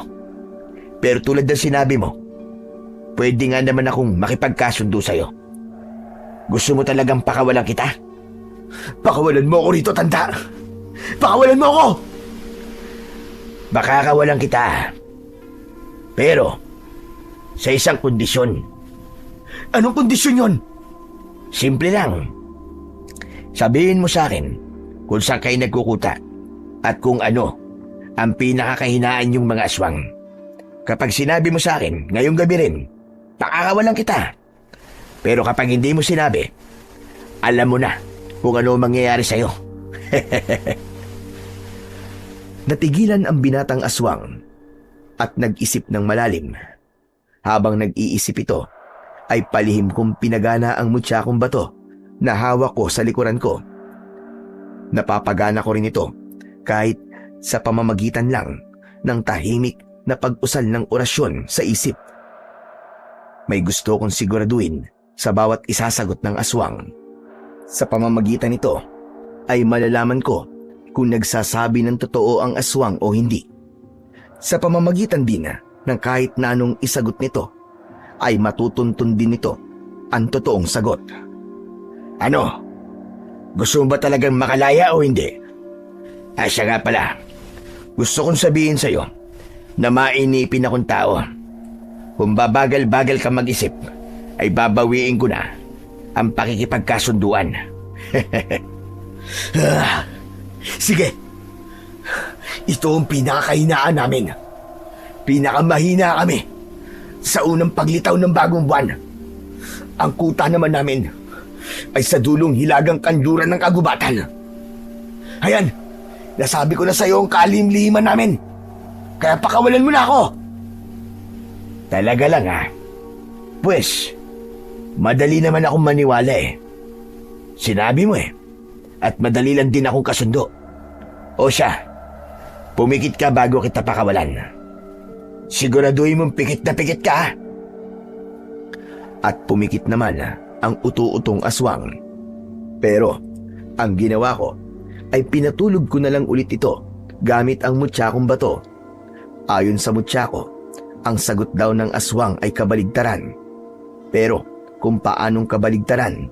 Pero tulad ng sinabi mo, pwede nga naman akong makipagkasundo sa'yo. Gusto mo talagang pakawalan kita? Pakawalan mo ako rito, tanda! Pakawalan mo ako! Baka kawalan kita. Pero, sa isang kondisyon. Anong kondisyon yon? Simple lang. Sabihin mo sa akin kung saan kayo nagkukuta at kung ano ang pinakakahinaan yung mga aswang. Kapag sinabi mo sa akin, ngayong gabi rin, pakakawalan kita. Pero kapag hindi mo sinabi, alam mo na kung ano mangyayari sa'yo. Natigilan ang binatang aswang at nag-isip ng malalim. Habang nag-iisip ito, ay palihim kong pinagana ang mutya kong bato na hawak ko sa likuran ko. Napapagana ko rin ito kahit sa pamamagitan lang ng tahimik na pag-usal ng orasyon sa isip. May gusto kong siguraduhin sa bawat isasagot ng aswang. Sa pamamagitan nito ay malalaman ko kung nagsasabi ng totoo ang aswang o hindi. Sa pamamagitan din ng kahit na anong isagot nito ay matutuntun din nito ang totoong sagot. Ano? Gusto mo ba talagang makalaya o hindi? Siya nga pala, gusto kong sabihin sa'yo na mainipin akong tao. Kung babagal-bagal ka mag-isip, ay babawiin ko na ang pakikipagkasunduan. Sige, ito ang pinakakahinaan namin. Pinakamahina kami sa unang paglitaw ng bagong buwan. Ang kuta naman namin ay sa dulong hilagang kanluran ng kagubatan. Ayan, nasabi ko na sa iyo ang kalimliman namin. Kaya pakawalan mo na ako. Talaga lang ha? Pues, madali naman akong maniwala eh. Sinabi mo eh. At madali lang din akong kasundo. O siya, pumikit ka bago kita pakawalan. Siguraduhin mong pikit na pikit ka ha? At pumikit naman ang utu-utong aswang. Pero, ang ginawa ko ay pinatulog ko na lang ulit ito gamit ang mutya kong bato. Ayon sa mutya ko, ang sagot daw ng aswang ay kabaligtaran. Pero kung paanong kabaligtaran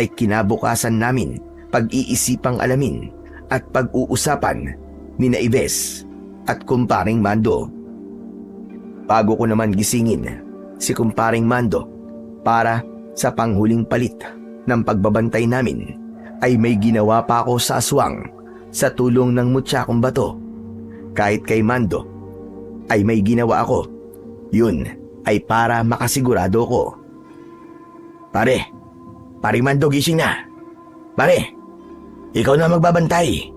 ay kinabukasan namin pag-iisipang alamin at pag-uusapan ni Naives at kumparing Mando. Bago ko naman gisingin si kumparing Mando para sa panghuling palit ng pagbabantay namin ay may ginawa pa ako sa aswang sa tulong ng mutya kong bato. Kahit kay Mando ay may ginawa ako, yun ay para makasigurado ko. Pare Mando, gising na. Pare, ikaw na magbabantay.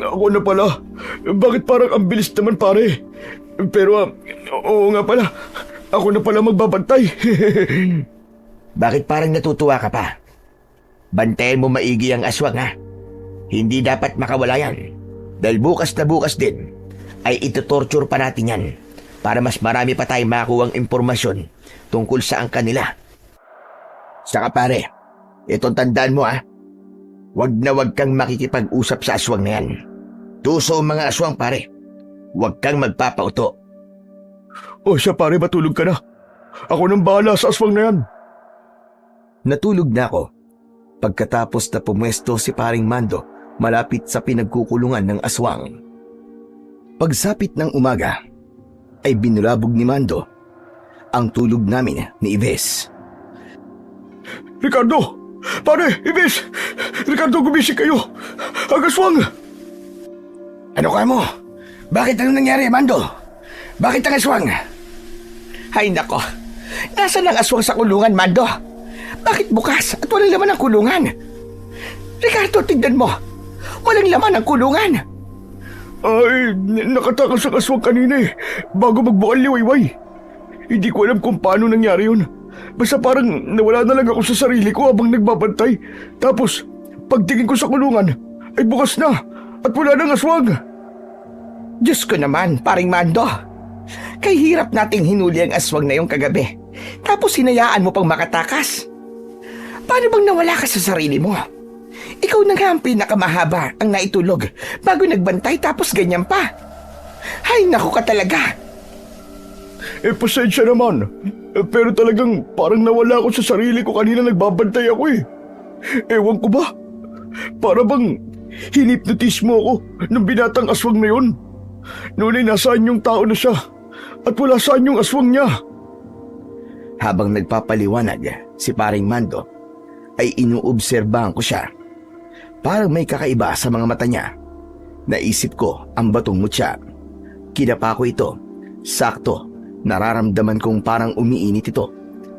Ako na pala. Bakit parang ang bilis naman, pare? Pero, oo nga pala. Ako na pala magbabantay. Bakit parang natutuwa ka pa? Bantayan mo maigi ang aswang, ha? Hindi dapat makawala yan. Dahil bukas na bukas din ay itutorture pa natin yan para mas marami pa tayong makuhang impormasyon tungkol sa ang kanila. Saka pare, itong tandaan mo, ha? Wag na wag kang makikipag-usap sa aswang na yan. Tuso ang mga aswang, pare. Wag kang magpapauto. O siya pare, matulog ka na. Ako nang bahala sa aswang na yan. Natulog na ako pagkatapos na pumwesto si paring Mando malapit sa pinagkukulungan ng aswang. Pagsapit ng umaga ay binulabog ni Mando ang tulog namin ni Ives. Ricardo! Pare! Ives! Ricardo, gumising kayo! Ang aswang! Ano ka mo? Bakit ano nangyari, Mando? Bakit ang aswang? Ay nako, nasaan ang aswang sa kulungan, Mando? Bakit bukas at walang laman ang kulungan? Ricardo, tignan mo. Walang laman ang kulungan. Ay, nakatakas ang aswang kanina eh, bago magbukal liwayway. Hindi ko alam kung paano nangyari yun. Basta parang nawala na lang ako sa sarili ko habang nagbabantay. Tapos, pagtingin ko sa kulungan, ay bukas na at wala nang aswang. Diyos ko naman, paring Mando. Kay hirap nating hinuli ang aswang na yung kagabi. Tapos hinayaan mo pang makatakas. Paano bang nawala ka sa sarili mo? Ikaw na nga ang pinakamahaba ang naitulog bago nagbantay tapos ganyan pa. Ay, naku ka talaga. Pasensya naman. Pero talagang parang nawala ako sa sarili ko kanina nagbabantay ako eh. Ewan ko ba? Para bang hinipnotis mo ako ng binatang aswang na yun. Noon ay nasaan yung tao na siya at wala saan yung aswang niya. Habang nagpapaliwanag si paring Mando, ay inuobserbahan ko siya. Parang may kakaiba sa mga mata niya. Naisip ko ang batong mutya. Kinapa ko ito. Sakto, nararamdaman kong parang umiinit ito.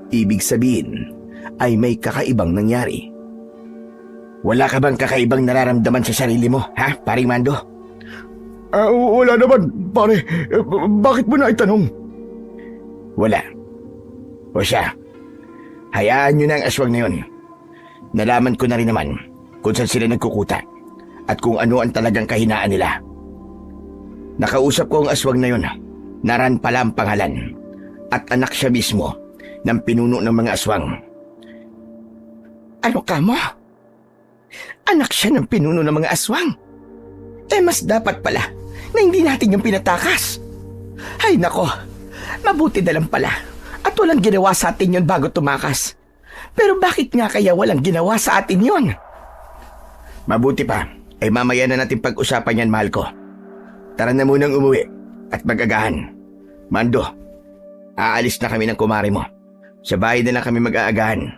Ibig sabihin ay may kakaibang nangyari. Wala ka bang kakaibang nararamdaman sa sarili mo, ha, paring Mando? Wala naman, pare. Bakit mo na itanong? Wala. O siya, hayaan nyo na ang aswang na yun. Nalaman ko na rin naman kung saan sila nagkukuta at kung ano ang talagang kahinaan nila. Nakausap ko ang aswang na yun. Naran pala ang pangalan at anak siya mismo ng pinuno ng mga aswang. Ano ka mo? Anak siya ng pinuno ng mga aswang? Mas dapat pala na hindi natin yung pinatakas. Ay nako, mabuti na lang pala at walang ginawa sa atin yon bago tumakas. Pero bakit nga kaya walang ginawa sa atin yon? Mabuti pa, ay mamaya na natin pag-usapan yan, mahal ko. Tara na munang umuwi at mag-agahan. Mando, aalis na kami ng kumari mo. Sa bahay na lang kami mag-aagahan.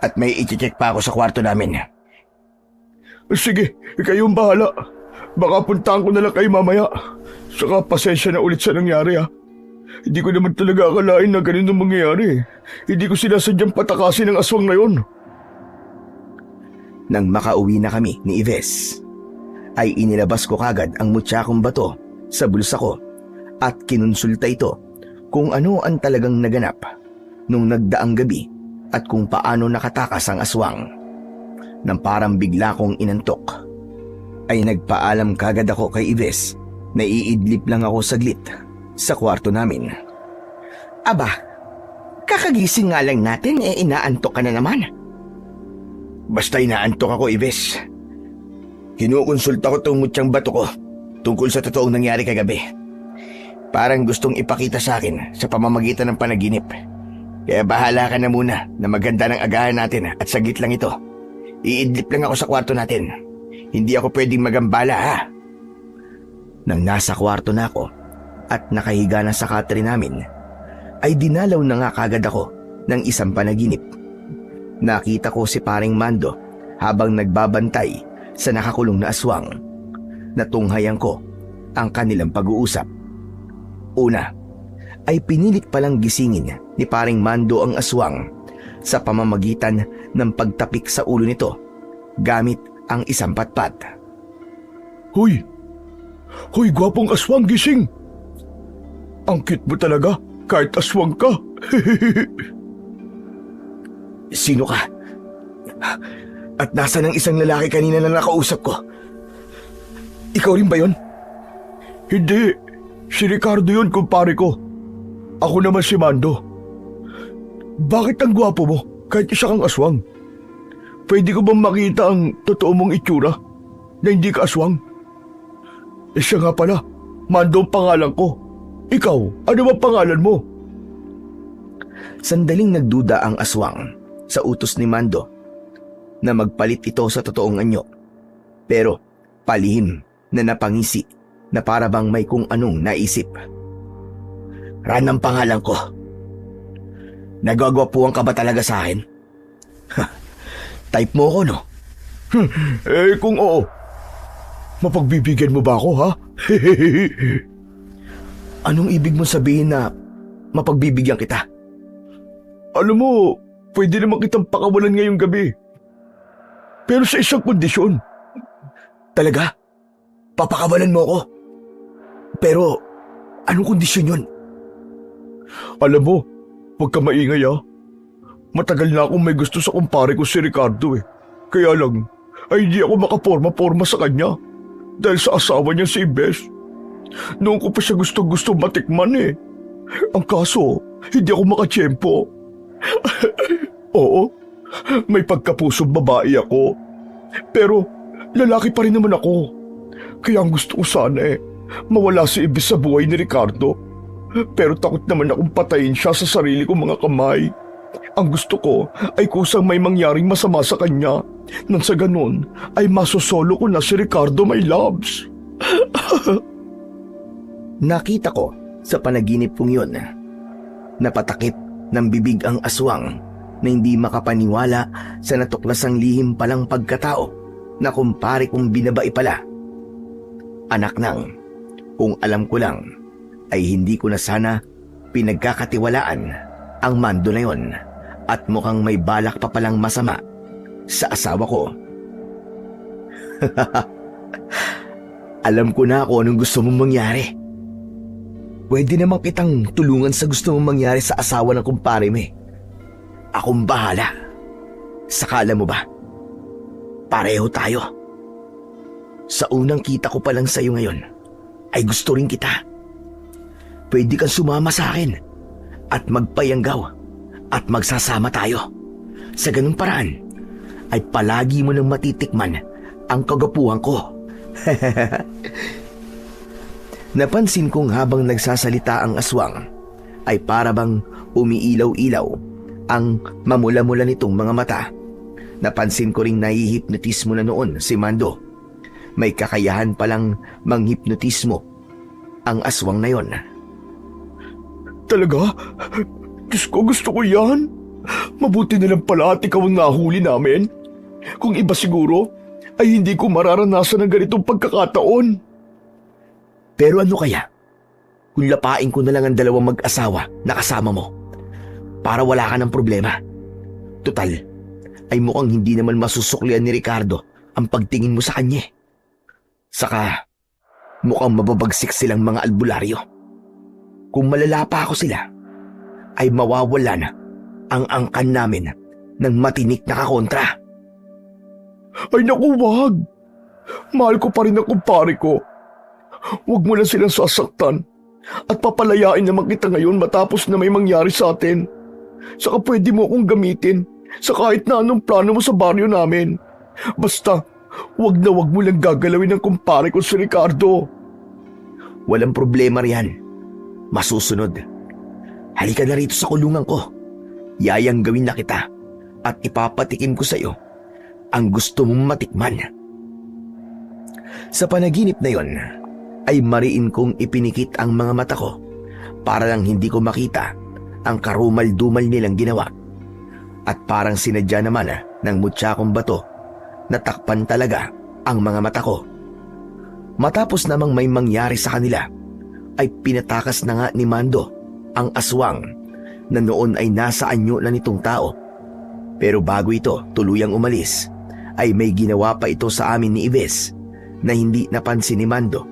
At may i-check pa ako sa kwarto namin. Sige, kayong bahala. Baka puntahan ko na lang kayo mamaya. Saka pasensya na ulit sa nangyari ha. Hindi ko naman talaga akalain na ganun ang mangyayari. Hindi ko sinasadyang patakasin ang aswang na yon. Nang makauwi na kami ni Ives, ay inilabas ko kagad ang mutsyakong bato sa bulsa ko at kinonsulta ito kung ano ang talagang naganap nung nagdaang gabi at kung paano nakatakas ang aswang. Nang parang bigla kong inantok, ay nagpaalam kagad ako kay Ives na iidlip lang ako saglit sa kwarto namin. Aba, kakagising nga lang natin inaantok ka na naman. Basta inaantok ako, Ives. Kinukonsulta ko itong mutsyang bato ko tungkol sa totoong nangyari kagabi. Parang gustong ipakita sa akin sa pamamagitan ng panaginip. Kaya bahala ka na muna na maganda ng agahan natin at saglit lang ito. Iidlip lang ako sa kwarto natin. Hindi ako pwedeng magambala, ha? Nang nasa kwarto na ako at nakahiga na sa katre namin, ay dinalaw na nga kagad ako ng isang panaginip. Nakita ko si paring Mando habang nagbabantay sa nakakulong na aswang. Natunghayan ko ang kanilang pag-uusap. Una, ay pinilit palang gisingin ni paring Mando ang aswang sa pamamagitan ng pagtapik sa ulo nito gamit ang isang patpat. Hoy! Hoy, gwapong aswang, gising! Ang cute mo talaga, kahit aswang ka. Sino ka? At nasaan ang isang lalaki kanina na nakausap ko? Ikaw rin ba yun? Hindi. Si Ricardo yun, kumpare ko. Ako naman si Mando. Bakit ang gwapo mo kahit isa kang aswang? Pwede ko bang makita ang totoo mong itsura na hindi ka aswang? Siya nga pala, Mando ang pangalan ko. Ikaw, ano ba pangalan mo? Sandaling nagduda ang aswang sa utos ni Mando na magpalit ito sa totoong anyo. Pero palihim na napangisi na para bang may kung anong naisip. Ran ang pangalan ko. Nagagwapuhan ka ba talaga sa akin? Type mo ko, no? Kung oo, mapagbibigyan mo ba ako, ha? Anong ibig mong sabihin na mapagbibigyan kita? Alam mo, pwede naman kitang pakawalan ngayong gabi. Pero sa isang kondisyon. Talaga? Papakawalan mo ako? Pero anong kondisyon yun? Alam mo, huwag ka maingay, ha? Matagal na akong may gusto sa kumpare ko si Ricardo, eh. Kaya lang, ay hindi ako makaporma-porma sa kanya. Dahil sa asawa niya si Bes. Noon ko pa siya gusto matikman, eh. Ang kaso, hindi ako makatsyempo. Oo, may pagkapusong babae ako. Pero lalaki pa rin naman ako. Kaya ang gusto ko sana, mawala si Ibis sa buhay ni Ricardo. Pero takot naman akong patayin siya sa sarili kong mga kamay. Ang gusto ko ay kusang may mangyaring masama sa kanya. Nang sa ganun ay masosolo ko na si Ricardo, my loves. Nakita ko sa panaginip kong yun. Napatakip ng bibig ang aswang na hindi makapaniwala sa natuklasang lihim palang pagkatao na kumpare kong binabai pala. Anak nang, kung alam ko lang, ay hindi ko na sana pinagkakatiwalaan ang Mando na yon at mukhang may balak pa palang masama sa asawa ko. Alam ko na kung anong gusto mong mangyari. Pwede naman kitang tulungan sa gusto mong mangyari sa asawa ng kumpare mo. Akong bahala. Sakala mo ba? Pareho tayo. Sa unang kita ko pa lang sa'yo ngayon, ay gusto rin kita. Pwede kang sumama sa akin at magpayanggaw at magsasama tayo. Sa ganung paraan, ay palagi mo nang matitikman ang kagapuhan ko. Napansin kong habang nagsasalita ang aswang, ay para bang umiilaw-ilaw ang mamula-mula nitong mga mata. Napansin ko ring nahihipnotismo na noon si Mando. May kakayahan palang manghipnotismo ang aswang na yon. Talaga? Diyos ko, gusto ko yan. Mabuti na lang pala at ikaw ang nahuli namin. Kung iba siguro, ay hindi ko mararanasan ng ganitong pagkakataon. Pero ano kaya kung lapain ko na lang ang dalawang mag-asawa na kasama mo para wala ka ng problema? Tutal, ay mukhang hindi naman masusuklian ni Ricardo ang pagtingin mo sa kanya. Saka, mukhang mababagsik silang mga albularyo. Kung malalapa ako sila, ay mawawalan ang angkan namin ng matinik na kakontra. Ay naku, wag. Mahal ko pa rin ang kumpare ko. Huwag mo lang silang sasaktan at papalayain naman kita ngayon matapos na may mangyari sa atin. Saka pwede mo akong gamitin sa kahit na anong plano mo sa baryo namin. Basta, huwag na huwag mo lang gagalawin ng kumpare ko si Ricardo. Walang problema riyan. Masusunod. Halika na rito sa kulungan ko. Yayang gawin na kita at ipapatikim ko sa iyo ang gusto mong matikman. Sa panaginip na yon, ay mariin kong ipinikit ang mga mata ko para lang hindi ko makita ang karumal-dumal nilang ginawa. At parang sinadya naman ng mutsyakong bato, natakpan talaga ang mga mata ko. Matapos namang may mangyari sa kanila, ay pinatakas na nga ni Mando ang aswang na noon ay nasa anyo na nitong tao. Pero bago ito tuluyang umalis, ay may ginawa pa ito sa amin ni Ives na hindi napansin ni Mando.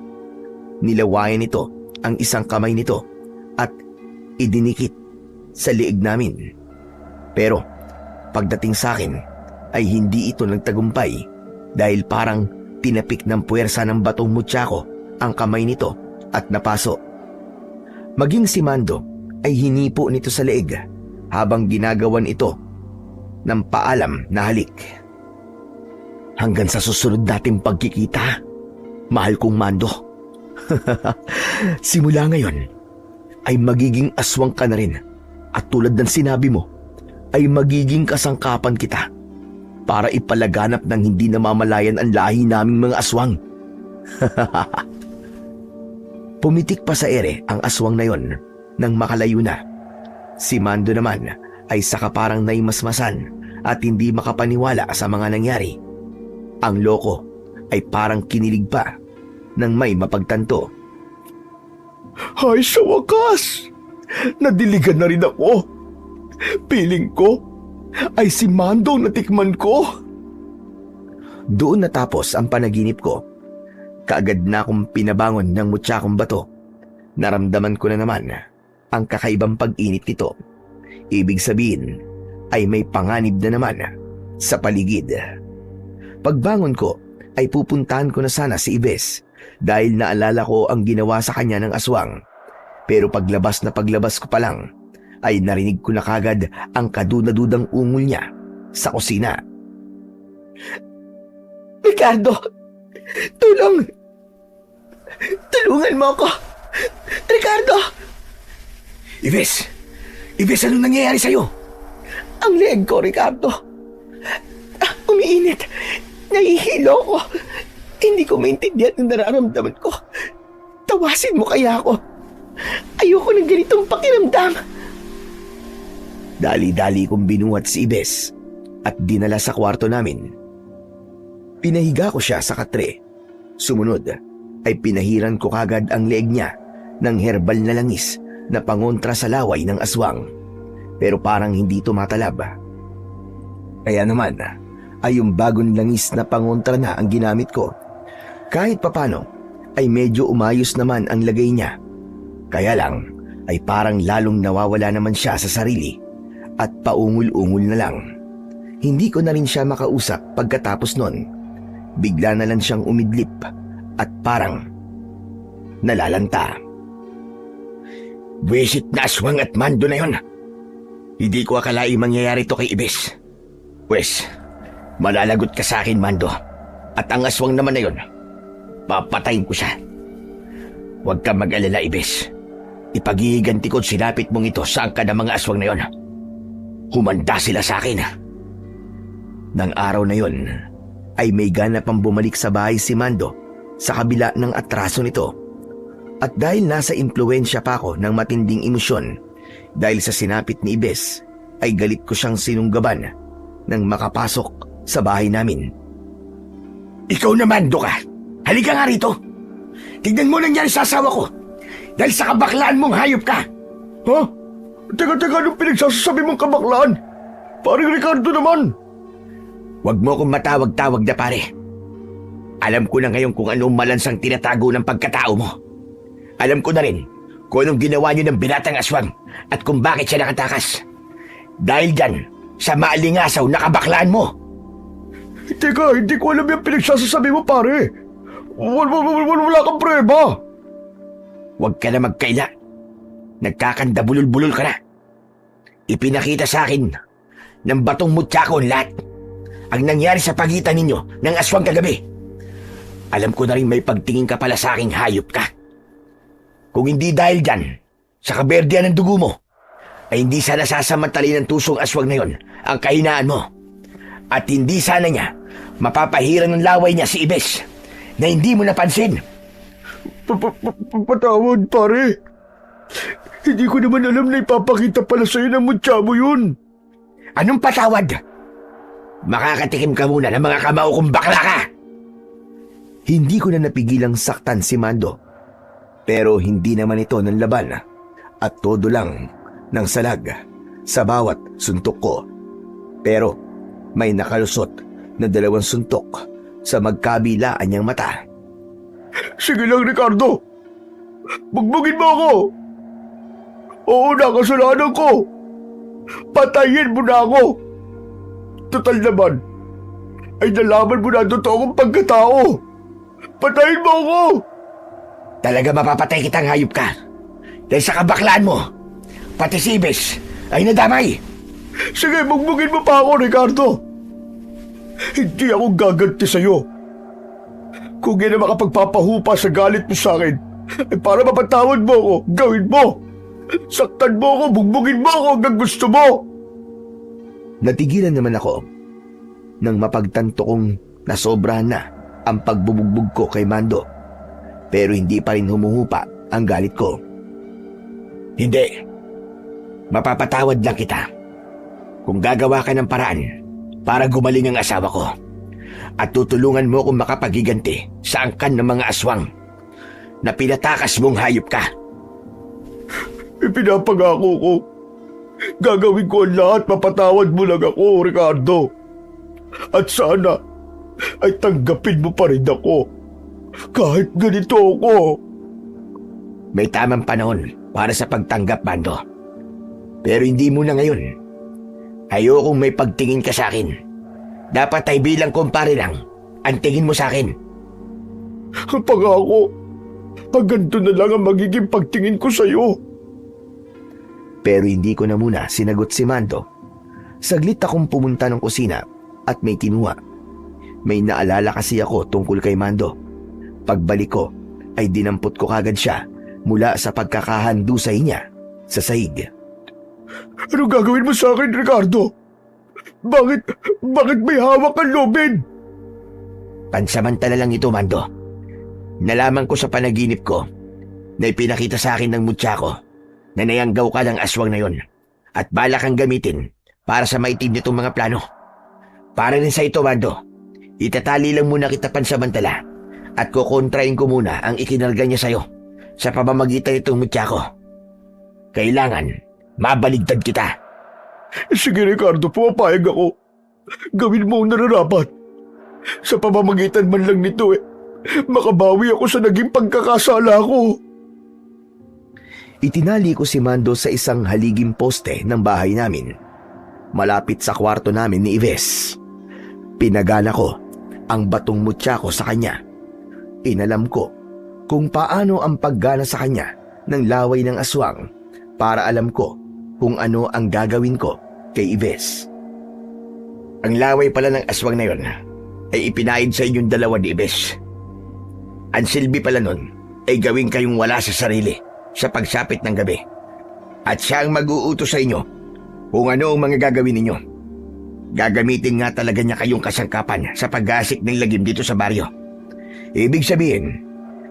Nilawayan nito ang isang kamay nito at idinikit sa liig namin. Pero Pagdating sa akin ay hindi ito nagtagumpay dahil parang tinapik ng puwersa ng batong mutya ko ang kamay nito at napaso. Maging si Mando ay hinipo nito sa leeg habang ginagawan ito ng paalam na halik. Hanggang sa susunod nating pagkikita, mahal kong Mando. Simula ngayon ay magiging aswang ka na rin at tulad ng sinabi mo ay magiging kasangkapan kita para ipalaganap ng hindi namamalayan ang lahi naming mga aswang. Pumitik pa sa ere ang aswang na yon nang makalayo na. Si Mando naman ay saka parang naimasmasan at hindi makapaniwala sa mga nangyari. Ang loko ay parang kinilig pa nang may mapagtanto. Ay, sa wakas! Nadiligan na rin ako. Piling ko ay si Mando na tikman ko. Doon natapos ang panaginip ko. Kaagad na akong pinabangon ng mutya kong bato. Naramdaman ko na naman ang kakaibang pag-init nito. Ibig sabihin ay may panganib na naman sa paligid. Pagbangon ko ay pupuntahan ko na sana si Ibes dahil naalala ko ang ginawa sa kanya ng aswang. Pero paglabas ko pa lang ay narinig ko na kagad ang kadudadudang ungol niya sa kusina. Ricardo! Tulong! Tulungan mo ako! Ricardo! Ibes! Ibes, anong nangyayari sa'yo? Ang leeg ko, Ricardo. Umiinit. Nahihilo ko. Hindi ko maintindihan ang nararamdaman ko. Tawasin mo kaya ako. Ayoko ng ganitong pakiramdam. Dali-dali kong binuhat si Ibes at dinala sa kwarto namin. Pinahiga ko siya sa katre. Sumunod ay pinahiran ko kagad ang leeg niya ng herbal na langis na pangontra sa laway ng aswang. Pero parang hindi tumatalab. Kaya naman ay yung bagong langis na pangontra na ang ginamit ko. Kahit papano ay medyo umayos naman ang lagay niya. Kaya lang ay parang lalong nawawala naman siya sa sarili at paungol-ungol na lang. Hindi ko na rin siya makausap pagkatapos nun. Bigla na lang siyang umidlip at parang nalalanta. Wisit na aswang at Mando na yon. Hindi ko akalaing mangyayari to kay Ibes. Wes, malalagot ka sa akin, Mando. At ang aswang naman na yon, papatayin ko siya. Huwag kang mag-alala, Ibes. Ipaghihiganti ko't sinapit mong ito sa angka ng mga aswang na yon. Humanda sila sa akin. Nang araw na yon, ay may ganap pang bumalik sa bahay si Mando sa kabila ng atraso nito. At dahil nasa impluwensya pa ako ng matinding emosyon dahil sa sinapit ni Ibes, ay galit ko siyang sinunggaban nang makapasok sa bahay namin. Ikaw na, Mando ka. Halika nga rito. Tignan mo nangyari sa asawa ko. Dahil sa kabaklaan mong hayop ka. Ha? Teka, anong pinagsasasabi mong kabaklaan? Paring Ricardo naman. Huwag mo akong matawag-tawag na pare. Alam ko na ngayon kung anong malansang tinatago ng pagkatao mo. Alam ko na rin kung anong ginawa niyo ng binatang aswang at kung bakit siya nakatakas. Dahil dyan, sa maalingasaw na kabaklaan mo. Teka, hindi ko alam yung pinagsasasabi mo, pare. Wala kang preba. Huwag ka na magkaila. Nagkakandabulol-bulol ka na. Ipinakita sa akin ng batong mutya ko ang lahat. Ang nangyari sa pagitan ninyo ng aswang kagabi. Alam ko na rin may pagtingin ka pala sa aking hayop ka. Kung hindi dahil dyan, sa kaberdian ng dugo mo, ay hindi sana sasamantalin ng tusong aswang na yon ang kahinaan mo. At hindi sana niya mapapahiran ng laway niya si Ibes na hindi mo napansin. Patawad, pare. Hindi ko naman alam na ipapakita pala sa'yo ng mutya mo yun. Anong patawad? Makakatikim ka muna ng mga kamao kung bakla ka. Hindi ko na napigilang saktan si Mando. Pero hindi naman ito ng laban at todo lang ng salag sa bawat suntok ko. Pero may nakalusot na 2 suntok sa magkabilaan niyang mata. Sige lang, Ricardo. Bugbugin mo ako. Oo, nakasalanan ko. Patayin mo na ako. Total naman, ay nalaman mo na ang totoong pagkatao. Patayin mo ako! Talaga mapapatay kitang hayop ka. Dahil sa kabaklaan mo, pati si Ives ay nadamay. Sige, bugbugin mo pa ako, Ricardo. Hindi ako gaganti sa'yo. Kung yan ang makapagpapahupa sa galit mo sa akin, ay para mapatawad mo ako, gawin mo. Saktan mo ako, bugbugin mo ako hanggang gusto mo. Natigilan naman ako nang mapagtanto kong nasobrahan na ang pagbubugbog ko kay Mando. Pero hindi pa rin humuhupa ang galit ko. Hindi. Mapapatawad lang kita kung gagawa ka ng paraan para gumaling ang asawa ko at tutulungan mo kung makapagiganti sa angkan ng mga aswang na pinatakas mong hayop ka. Ipinapangako ko. Gagawin ko ang lahat, mapatawad mo lang ako, Ricardo. At sana ay tanggapin mo pa rin ako. Kahit ganito ako. May tamang panahon para sa pagtanggap, Mando. Pero hindi mo na ngayon. Ayokong may pagtingin ka sa akin. Dapat ay bilang kumpare lang ang tingin mo sa akin. Pangako, pag ganito na lang ang magiging pagtingin ko sa'yo. Pero hindi ko na muna sinagot si Mando. Saglit akong pumunta ng kusina at may kinuha. May naalala kasi ako tungkol kay Mando. Pagbalik ko ay dinampot ko kagad siya mula sa pagkakahandusay niya sa sahig. Ano gagawin mo sa akin, Ricardo? Bakit may hawak kang lobin? Pansamantala lang ito, Mando. Nalaman ko sa panaginip ko na ipinakita sa akin ng mutya ko na nayanggaw ka ng aswang na yon at balak kang gamitin para sa maitim nitong mga plano. Para rin sa ito, Mando, itatali lang muna kita pansamantala at kukontrain ko muna ang ikinarga niya sa'yo sa pamamagitan nitong mutya ko. Kailangan mabaligtad kita. Sige, Ricardo, pumapayag ako. Gawin mo ang nararapat. Sa pamamagitan man lang nito makabawi ako sa naging pagkakasala ko. Itinali ko si Mando sa isang haliging poste ng bahay namin, malapit sa kwarto namin ni Ives. Pinagana ko ang batong mutya ko sa kanya. Inalam ko kung paano ang paggana sa kanya ng laway ng aswang para alam ko kung ano ang gagawin ko kay Ives. Ang laway pala ng aswang na yon ay ipinaid sa inyong dalawa ni Ives. Ang silbi pala nun ay gawin kayong wala sa sarili sa pagsapit ng gabi. At siya ang mag-uutos sa inyo kung ano ang mga gagawin ninyo. Gagamitin nga talaga niya kayong kasangkapan sa pag-asik ng lagim dito sa baryo. Ibig sabihin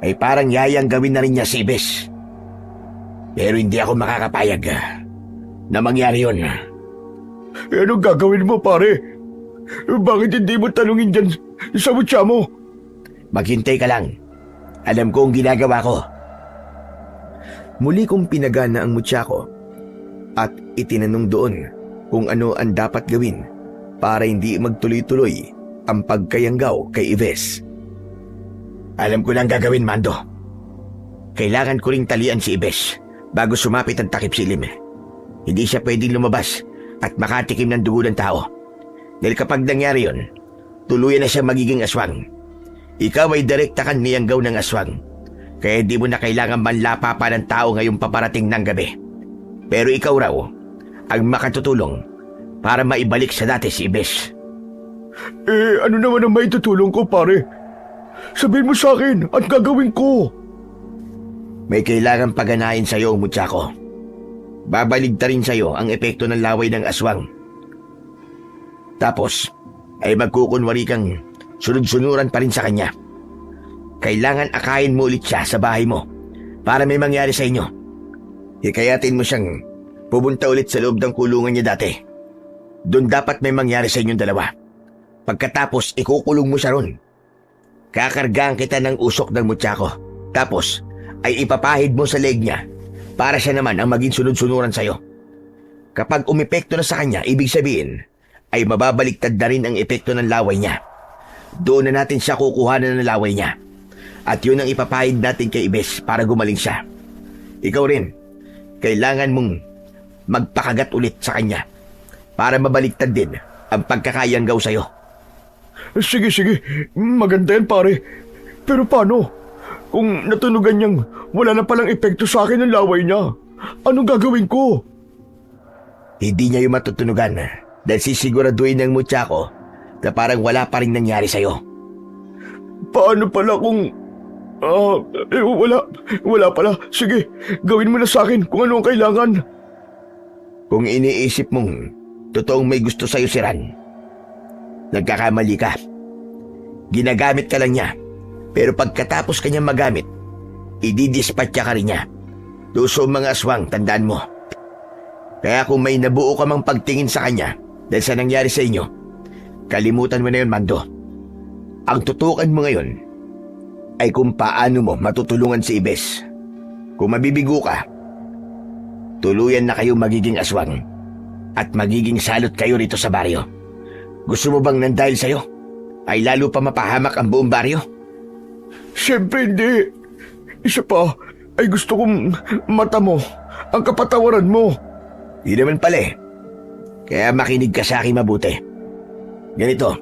ay parang yayang gawin na rin niya si Ives. Pero hindi ako makakapayag na mangyari yun. Anong gagawin mo, pare? Bakit hindi mo tanungin dyan sa mutya mo? Maghintay ka lang. Alam ko ang ginagawa ko. Muli kong pinagana ang mutya ko at itinanong doon kung ano ang dapat gawin para hindi magtuloy-tuloy ang pagkayanggaw kay Ives. Alam ko lang gagawin, Mando. Kailangan ko ring talian si Ives bago sumapit ang takip silim. Hindi siya pwedeng lumabas at makatikim ng dugo ng tao. Dahil kapag nangyari yun, tuluyan na siya magiging aswang. Ikaw ay direkta kang niyanggaw ng aswang. Kaya di mo na kailangan manlapa pa ng tao ngayong paparating ng gabi. Pero ikaw raw ang makatutulong para maibalik sa dati si Ives. Ano naman ang maitutulong ko, pare? Sabihin mo sa akin at gagawin ko. May kailangan paganahin sa'yo, mutya ko. Babaligta rin sa'yo ang epekto ng laway ng aswang. Tapos ay magkukunwari kang sunod-sunuran pa rin sa kanya. Kailangan akayin mo ulit siya sa bahay mo para may mangyari sa inyo. Hikayatin mo siyang pupunta ulit sa loob ng kulungan niya dati. Doon dapat may mangyari sa inyong dalawa. Pagkatapos, ikukulong mo siya ron. Kakargaan kita ng usok ng mutya ko. Tapos, ay ipapahid mo sa leg niya para siya naman ang maging sunod-sunuran sa'yo. Kapag umepekto na sa kanya, ibig sabihin, ay mababaliktad na rin ang epekto ng laway niya. Doon na natin siya kukuhanan ng laway niya. At yun ang ipapahid natin kay Ives para gumaling siya. Ikaw rin, kailangan mong magpakagat ulit sa kanya para mabaliktad din ang pagkakayanggaw sa'yo. Sige, sige. Maganda yan, pare. Pero paano? Kung natunugan niyang wala na palang epekto sa akin ang laway niya, anong gagawin ko? Hindi niya yung matutunugan dahil sisiguraduhin ng mutya ko na parang wala pa rin nangyari sa'yo. Paano pala kung... wala pala. Sige, gawin mo na sa akin kung ano ang kailangan. Kung iniisip mong totoong may gusto sa'yo si Ran, nagkakamali ka. Ginagamit ka lang niya, pero pagkatapos kanya magamit, ididispatcha ka rin niya. Tuso mga aswang, tandaan mo. Kaya kung may nabuo ka mang pagtingin sa kanya dahil sa nangyari sa inyo, kalimutan mo na yun, Mando. Ang tutukan mo ngayon ay kung paano mo matutulungan si Ibes. Kung mabibigo ka, tuluyan na kayo magiging aswang at magiging salot kayo rito sa baryo. Gusto mo bang nang dahil sa'yo ay lalo pa mapahamak ang buong baryo? Siyempre hindi. Isa pa, ay gusto kong mata mo, ang kapatawaran mo. Di naman pala eh. Kaya makinig ka sa akin mabuti. Ganito,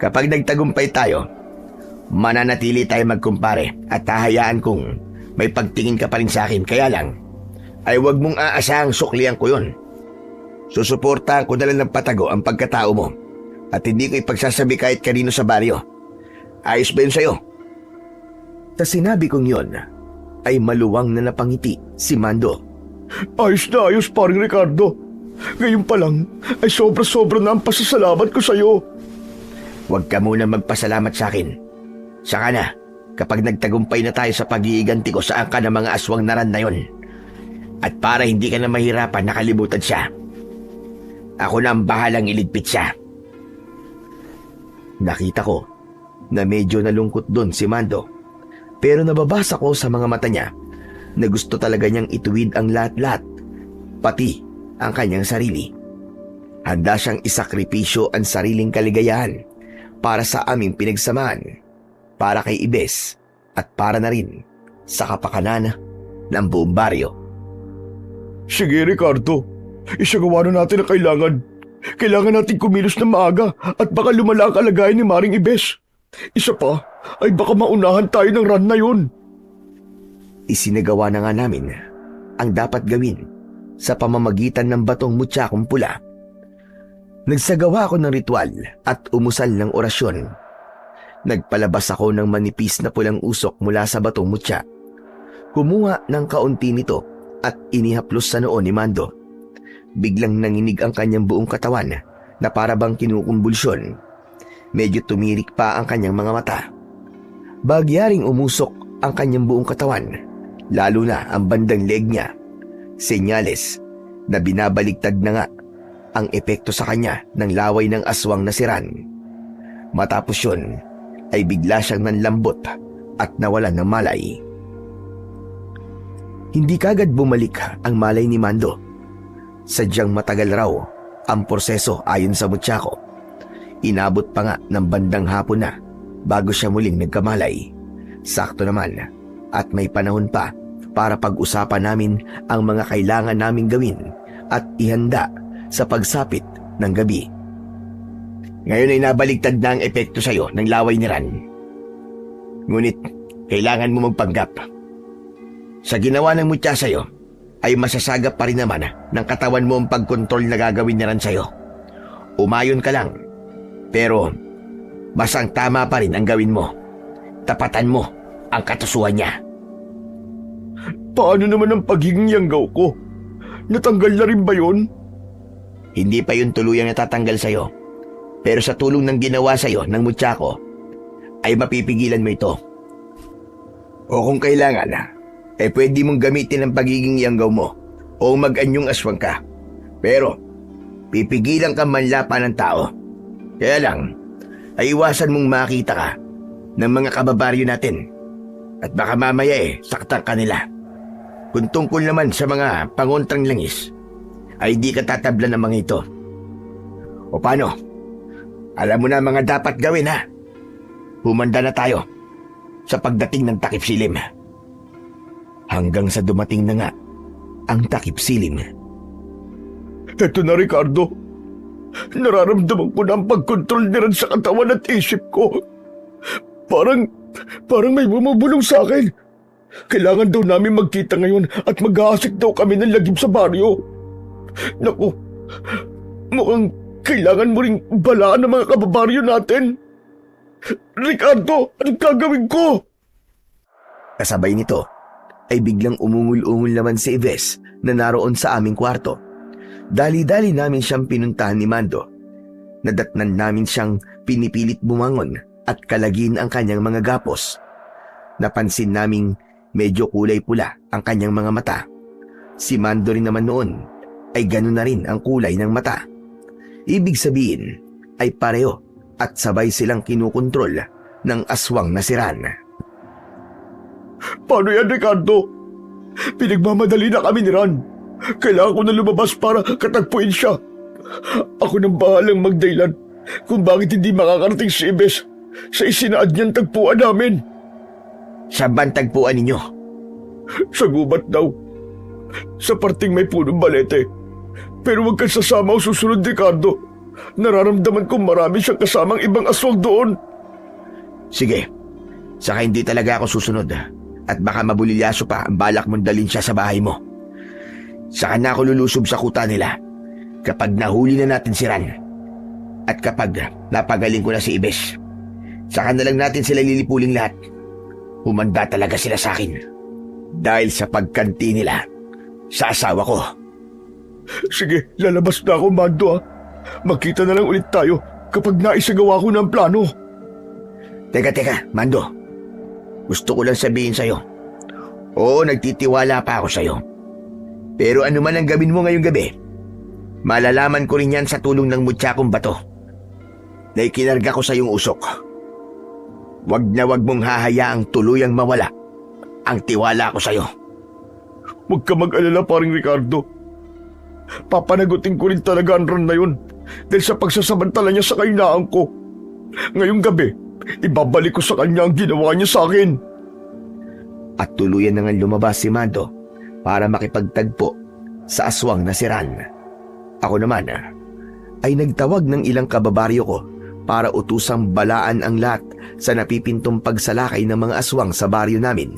kapag nagtagumpay tayo, mananatili tayo magkumpare at hahayaan kong may pagtingin ka pa rin sa akin. Kaya lang, ay huwag mong aasahang suklian ko yun. Susuportahan ko na lang ng patago ang pagkatao mo at hindi ko ipagsasabi kahit kanino sa baryo. Ayos ba yun sa'yo? Sa sinabi kong yun, ay maluwang na napangiti si Mando. Ayos na ayos, paring Ricardo. Ngayon pa lang, ay sobra-sobra na ang pasasalamat ko sa'yo. Huwag ka muna magpasalamat sa akin. Saka na, kapag nagtagumpay na tayo sa pag-iiganti ko sa angka ng mga aswang na Ran na yun. At para hindi ka na mahirapan nakalimutan siya, ako na ang bahalang iligpit siya. Nakita ko na medyo nalungkot doon si Mando, pero nababasa ko sa mga mata niya na gusto talaga niyang ituwid ang lahat-lahat, pati ang kanyang sarili. Handa siyang isakripisyo ang sariling kaligayahan para sa aming pinagsamahan, para kay Ibes at para na rin sa kapakanan ng buong baryo. Sige, Ricardo. Isagawa na natin ang kailangan. Kailangan natin kumilos na maaga at baka lumala ang kalagayan ni Maring Ibes. Isa pa, ay baka maunahan tayo ng Ran na yun. Isinagawa na nga namin ang dapat gawin sa pamamagitan ng batong mutsyakong pula. Nagsagawa ako ng ritual at umusal ng orasyon. Nagpalabas ako ng manipis na pulang usok mula sa batong mutya. Kumuha ng kaunti nito at inihaplos sa noo ni Mando. Biglang nanginig ang kanyang buong katawan na para bang kinukumbulsyon. Medyo tumirik pa ang kanyang mga mata. Bagyaring umusok ang kanyang buong katawan, lalo na ang bandang leg niya. Senyales na binabaligtad na nga ang epekto sa kanya ng laway ng aswang na si Ran. Matapos yun, ay bigla siyang nanlambot at nawalan ng malay. Hindi kagad bumalik ang malay ni Mando. Sadyang matagal raw ang proseso ayon sa mutya ko. Inabot pa nga ng bandang hapon na bago siya muling nagkamalay. Sakto naman at may panahon pa para pag-usapan namin ang mga kailangan naming gawin at ihanda sa pagsapit ng gabi. Ngayon ay nabaligtad na ang epekto sa'yo ng laway ni Ran. Ngunit kailangan mo magpanggap. Sa ginawa ng mutya sa'yo, ay masasagap pa rin naman ng katawan mo ang pagkontrol na gagawin ni Ran sa'yo. Umayon ka lang, pero basang tama pa rin ang gawin mo. Tapatan mo ang katusuan niya. Paano naman ang pagiging yanggaw ko? Natanggal na rin ba yun? Hindi pa yun tuluyang natatanggal sa'yo. Pero sa tulong ng ginawa sa'yo ng mutya ko, ay mapipigilan mo ito. O kung kailangan, pwede mong gamitin ang pagiging yanggaw mo o mag-anyong aswang ka. Pero, pipigilan ka manlapa ng tao. Kaya lang, ay iwasan mong makita ka ng mga kababaryo natin. At baka mamaya saktan ka nila. Kung tungkol naman sa mga pangontrang langis, ay di ka tatablan ng mga ito. O paano? Alam mo na mga dapat gawin, ha? Humanda na tayo sa pagdating ng takip silim. Hanggang sa dumating na nga ang takip silim. Eto na, Ricardo. Nararamdaman ko na ang pagkontrol ni Ran sa katawan at isip ko. Parang may bumubulong sa akin. Kailangan daw namin magkita ngayon at mag-aasik daw kami ng lagim sa baryo. Naku, mukhang kailangan mo ring balaan ng mga kababaryo natin. Ricardo, anong gagawin ko? Kasabay nito ay biglang umungul-ungol naman si Ives na naroon sa aming kwarto. Dali-dali namin siyang pinuntahan ni Mando. Nadatnan namin siyang pinipilit bumangon at kalagin ang kanyang mga gapos. Napansin naming medyo kulay pula ang kanyang mga mata. Si Mando rin naman noon ay gano'n na rin ang kulay ng mata. Ibig sabihin ay pareho at sabay silang kinukontrol ng aswang na si Ran. Paano yan, Ricardo? Pinagmamadali na kami ni Ran. Kailangan ko na lumabas para katagpuin siya. Ako nang bahalang magdaylan kung bakit hindi makakarating si Ives sa isinaad niyang tagpuan namin. Saan ba ang tagpuan ninyo? Sa gubat daw. Sa parting may punong balete. Pero huwag kang sasama o susunod, Ricardo. Nararamdaman kong marami siyang kasamang ibang aswang doon. Sige, saka hindi talaga ako susunod at baka mabulilyaso pa ang balak mong dalhin siya sa bahay mo. Saka na ako lulusob sa kuta nila kapag nahuli na natin si Ran at kapag napagaling ko na si Ives. Saka na lang natin sila lilipuling lahat. Humanda talaga sila sa akin dahil sa pagkanti nila sa asawa ko. Sige, lalabas na ako, Mando. Magkita na lang ulit tayo kapag naisagawa ko ng plano. Teka, Mando. Gusto ko lang sabihin sa'yo. Oo, nagtitiwala pa ako sa'yo. Pero ano man ang gawin mo ngayong gabi, malalaman ko rin yan sa tulong ng mutya kong bato na ikinarga ko sa iyong usok. Wag na wag mong hahayaang tuluyang mawala ang tiwala ko sa'yo. Huwag ka mag-alala, paring Ricardo. Papanagutin ko rin talaga ang Ran na yun dahil sa pagsasamantala niya sa kahinaan ko. Ngayong gabi, ibabalik ko sa kanya ang ginawa niya sa akin. At tuluyan na nga lumabas si Mando para makipagtagpo sa aswang na si Ran. Ako naman ay nagtawag ng ilang kababaryo ko para utusang balaan ang lahat sa napipintong pagsalakay ng mga aswang sa baryo namin.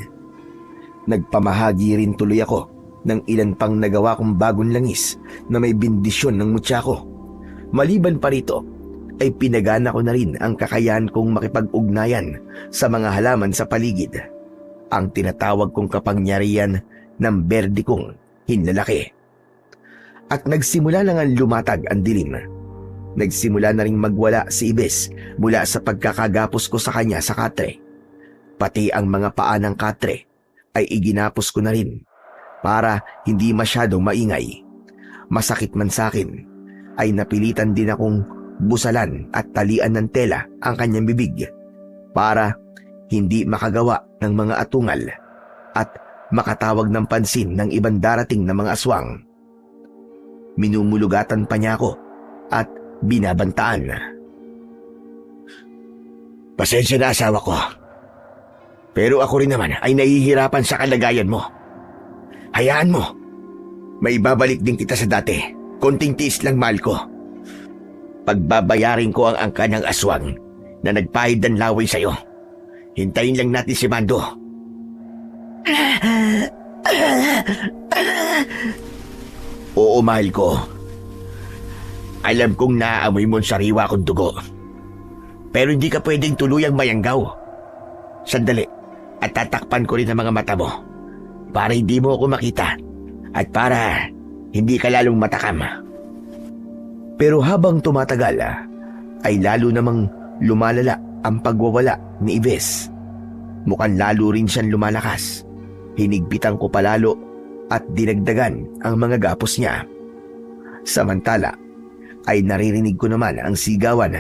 Nagpamahagi rin tuloy ako ng ilan pang nagawa kong bagong langis na may bindisyon ng mutya ko. Maliban pa rito, ay pinagana ko na rin ang kakayahan kong makipag-ugnayan sa mga halaman sa paligid. Ang tinatawag kong kapangyarihan ng berde kong hinlalaki. At nagsimula na nga lumatag ang dilim. Nagsimula na rin magwala si Ives mula sa pagkakagapos ko sa kanya sa katre. Pati ang mga paa ng katre ay iginapos ko na rin para hindi masyadong maingay. Masakit man sa akin, ay napilitan din akong busalan at talian ng tela ang kanyang bibig para hindi makagawa ng mga atungal at makatawag ng pansin ng ibang darating na mga aswang. Minumulugatan pa niya ako at binabantaan. Pasensya na, asawa ko. Pero ako rin naman ay nahihirapan sa kalagayan mo. Hayaan mo. May babalik din kita sa dati. Konting tiis lang, mahal ko. Pagbabayarin ko ang angka ng aswang na nagpahid ng laway sa'yo. Hintayin lang natin si Mando. Oo, mahal ko. Alam kong naaamoy mo ang sariwa kong dugo. Pero hindi ka pwedeng tuluyang mayanggaw. Sandali, at tatakpan ko rin ang mga mata mo para hindi mo ako makita at para hindi ka lalong matakam. Pero habang tumatagal, ay lalo namang lumalala ang pagwawala ni Ives. Mukhang lalo rin siyang lumalakas. Hinigpitan ko palalo at dinagdagan ang mga gapos niya. Samantala, ay naririnig ko naman ang sigawan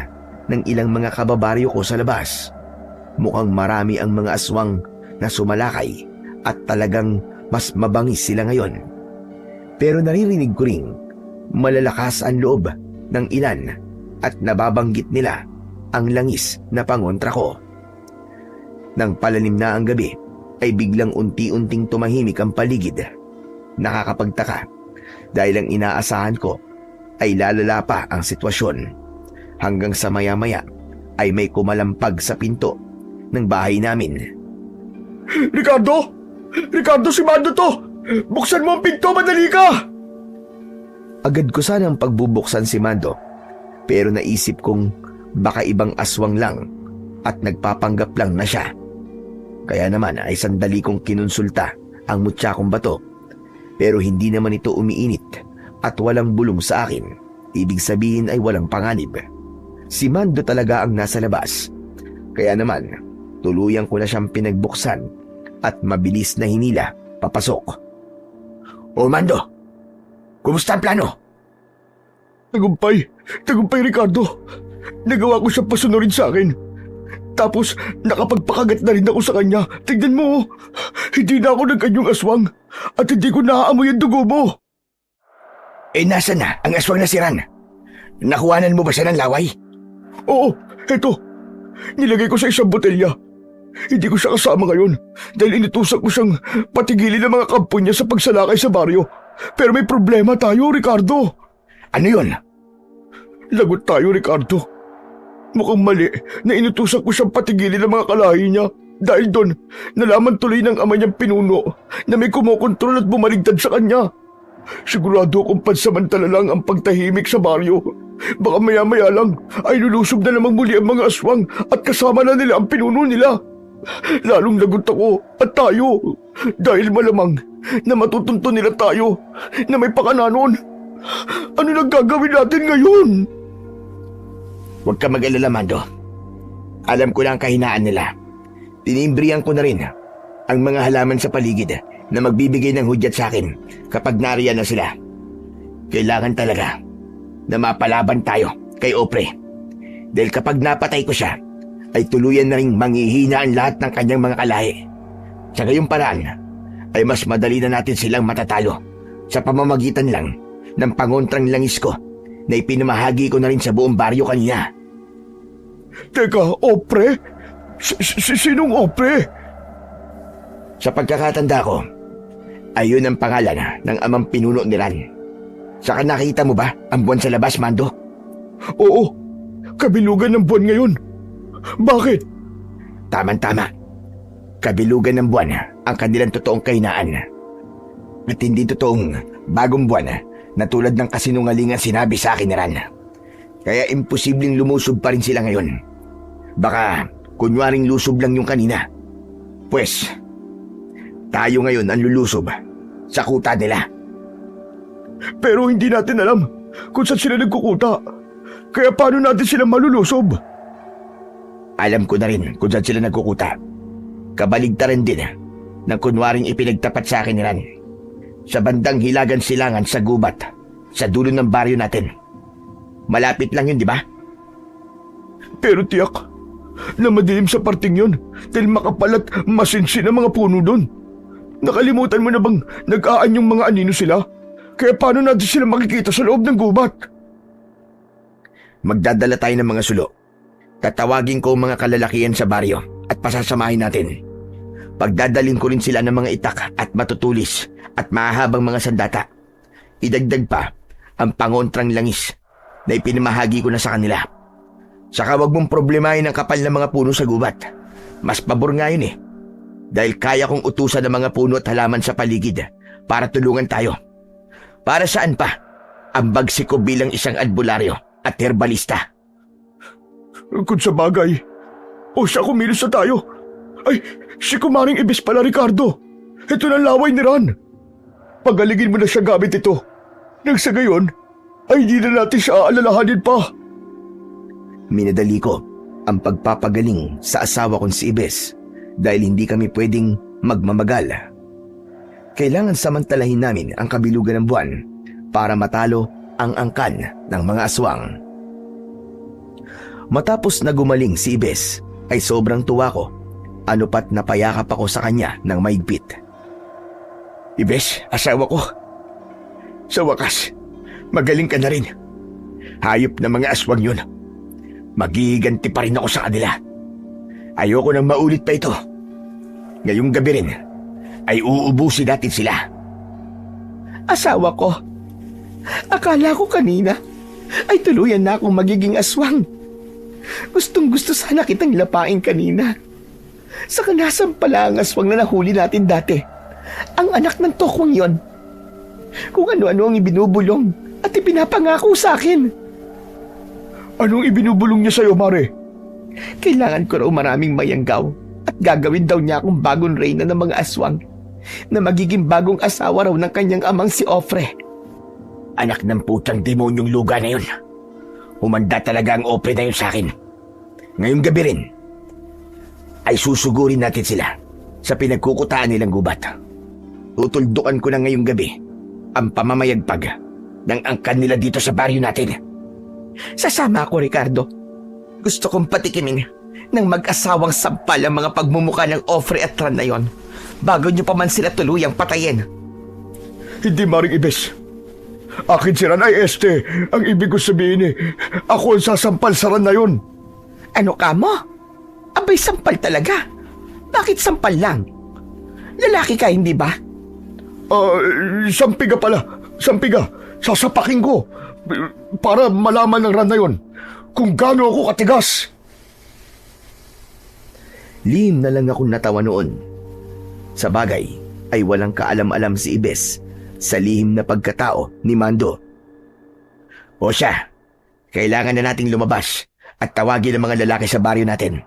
ng ilang mga kababaryo ko sa labas. Mukhang marami ang mga aswang na sumalakay at talagang mas mabangis sila ngayon. Pero naririnig ko ring malalakas ang loob ng ilan at nababanggit nila ang langis na pangontra ko. Nang palalim na ang gabi, ay biglang unti-unting tumahimik ang paligid. Nakakapagtaka dahil ang inaasahan ko ay lalala pa ang sitwasyon hanggang sa maya-maya ay may kumalampag sa pinto ng bahay namin. Ricardo! Ricardo, si Mando to! Buksan mo ang pinto, madali ka! Agad ko sanang pagbubuksan si Mando, pero naisip kong baka ibang aswang lang at nagpapanggap lang na siya. Kaya naman ay sandali kong kinonsulta ang mutya kong bato, pero hindi naman ito umiinit at walang bulong sa akin. Ibig sabihin ay walang panganib. Si Mando talaga ang nasa labas. Kaya naman, tuluyan ko na siyang pinagbuksan at mabilis na hinila papasok. O Mando, kumusta ang plano? Tagumpay Ricardo. Nagawa ko siyang pasunurin sa akin. Tapos nakapagpakagat na rin ako sa kanya. Tignan mo, hindi na ako nagkanyong aswang at hindi ko naaamoy ang dugo mo. Nasaan na ang aswang na si Ran? Nakuhanan mo ba siya ng laway? Oo, eto. Nilagay ko sa isang botelya. Hindi ko siya kasama ngayon dahil inutusan ko siyang patigilin ng mga kampo niya sa pagsalakay sa baryo. Pero may problema tayo, Ricardo. Ano yun? Lagot tayo, Ricardo. Mukhang mali na inutusan ko siyang patigilin ng mga kalahi niya. Dahil doon, nalaman tuloy ng ama niyang pinuno na may kumokontrol at bumaligtad sa kanya. Sigurado akong pansamantala lang ang pagtahimik sa baryo. Baka maya-maya lang ay lulusob na namang muli ang mga aswang at kasama na nila ang pinuno nila. Lalong lagot ako at tayo dahil malamang na matutunto nila tayo na may pakananon. Ano nang gagawin natin ngayon? Huwag ka mag-alala, Mando. Alam ko na ang kahinaan nila. Tinimbrihan ko na rin ang mga halaman sa paligid na magbibigay ng hudyat sa akin kapag nariyan na sila. Kailangan talaga na mapalaban tayo kay Opre. Dahil kapag napatay ko siya, ay tuluyan na ring manghihina ang lahat ng kanyang mga kalahi. Sa gayong paraan, ay mas madali na natin silang matatalo sa pamamagitan lang ng pangontrang langis ko na ipinamahagi ko na rin sa buong baryo kanina. Teka, Opre? Sinong Opre? Sa pagkakatanda ko, ayun ang pangalan ng amang pinuno ni Ran. Saka nakita mo ba ang buwan sa labas, Mando? Oo, kabilugan ng buwan ngayon. Bakit? Tama-tama. Kabilugan ng buwan ang kanilang totoong kahinaan. At hindi totoong bagong buwan na tulad ng kasinungalingan sinabi sa akin ni Ran. Kaya imposibleng lumusob pa rin sila ngayon. Baka kunwaring lusob lang yung kanina. Pwes, tayo ngayon ang lulusob sa kuta nila. Pero hindi natin alam kung saan sila nagkukuta. Kaya paano natin sila malulusob? Alam ko na rin kung saan sila nagkukuta. Kabaligtaran din ng kunwaring ipinagtapat sa akin ni Ran. Sa bandang hilagan silangan sa gubat, sa dulo ng baryo natin. Malapit lang yun, di ba? Pero tiyak na madilim sa parting yun dahil makapal at masinsin ang mga puno doon. Nakalimutan mo na bang nag-aanyong mga anino sila? Kaya paano natin sila makikita sa loob ng gubat? Magdadala tayo ng mga sulo. Tatawagin ko ang mga kalalakihan sa baryo at pasasamahin natin. Pagdadaling ko rin sila ng mga itak at matutulis at mahahabang mga sandata. Idagdag pa ang pangontrang langis na ipinamahagi ko na sa kanila. Saka wag mong problemahin ang kapal ng mga puno sa gubat. Mas pabor nga yun dahil kaya kong utusan ng mga puno at halaman sa paligid para tulungan tayo. Para saan pa ang bagsik ko bilang isang albularyo at herbalista? Kung sa bagay, o siya kumilos na tayo. Ay, si Kumaring Ibis pala, Ricardo. Ito na laway ni Ran. Pagaligin mo na siya gamit ito. Nang sa gayon, ay hindi na natin siya aalalahanin pa. Minadali ko ang pagpapagaling sa asawa kong si Ibis dahil hindi kami pwedeng magmamagal. Kailangan samantalahin namin ang kabilugan ng buwan para matalo ang angkan ng mga aswang. Matapos na gumaling si Ibis ay sobrang tuwa ko, ano pat napayakap ako sa kanya ng maigpit. Ibis, asawa ko. Sa wakas, magaling ka na rin. Hayop na mga aswang yun. Magiganti pa rin ako sa kanila. Ayoko nang maulit pa ito. Ngayong gabi rin ay uubusin natin sila. Asawa ko, Akala ko kanina ay tuluyan na akong magiging aswang. Gustong gusto sana kitang lapain kanina. Saka nasan pala ang aswang na nahuli natin dati? Ang anak ng tokwang yon. Kung ano-ano ang ibinubulong at ipinapangako sa akin. Anong ibinubulong niya sa'yo, Mare? Kailangan ko raw maraming mayanggaw at gagawin daw niya akong bagong reyna ng mga aswang na magiging bagong asawa raw ng kanyang amang si Ofre. Anak ng putang demonyong luga na yun. Humanda talaga ang Ofre na yun sa akin. Ngayong gabi rin, ay susugurin natin sila sa pinagkukutaan nilang gubat. Tutuldukan ko na ngayong gabi ang pamamayagpag ng angkan nila dito sa baryo natin. Sasama ako, Ricardo. Gusto kong patikimin ng mag-asawang sampal ang mga pagmumukha ng Ofre at Tran na yon bago niyo pa man sila tuluyang patayin. Hindi, Maring Ibes. Akin si Ran ay este. Ang ibig ko sabihin ako ang sasampal sa Ran na yun. Ano ka mo? Abay, sampal talaga. Bakit sampal lang? Lalaki ka, hindi ba? Sampiga pala. Sampiga. Sasapakin ko. Para malaman ng Ran na yun kung gaano ako katigas. Lihim na lang akong natawa noon. Sa bagay ay walang kaalam-alam si Ibes sa lihim na pagkatao ni Mando. O siya, kailangan na nating lumabas at tawagin ang mga lalaki sa baryo natin.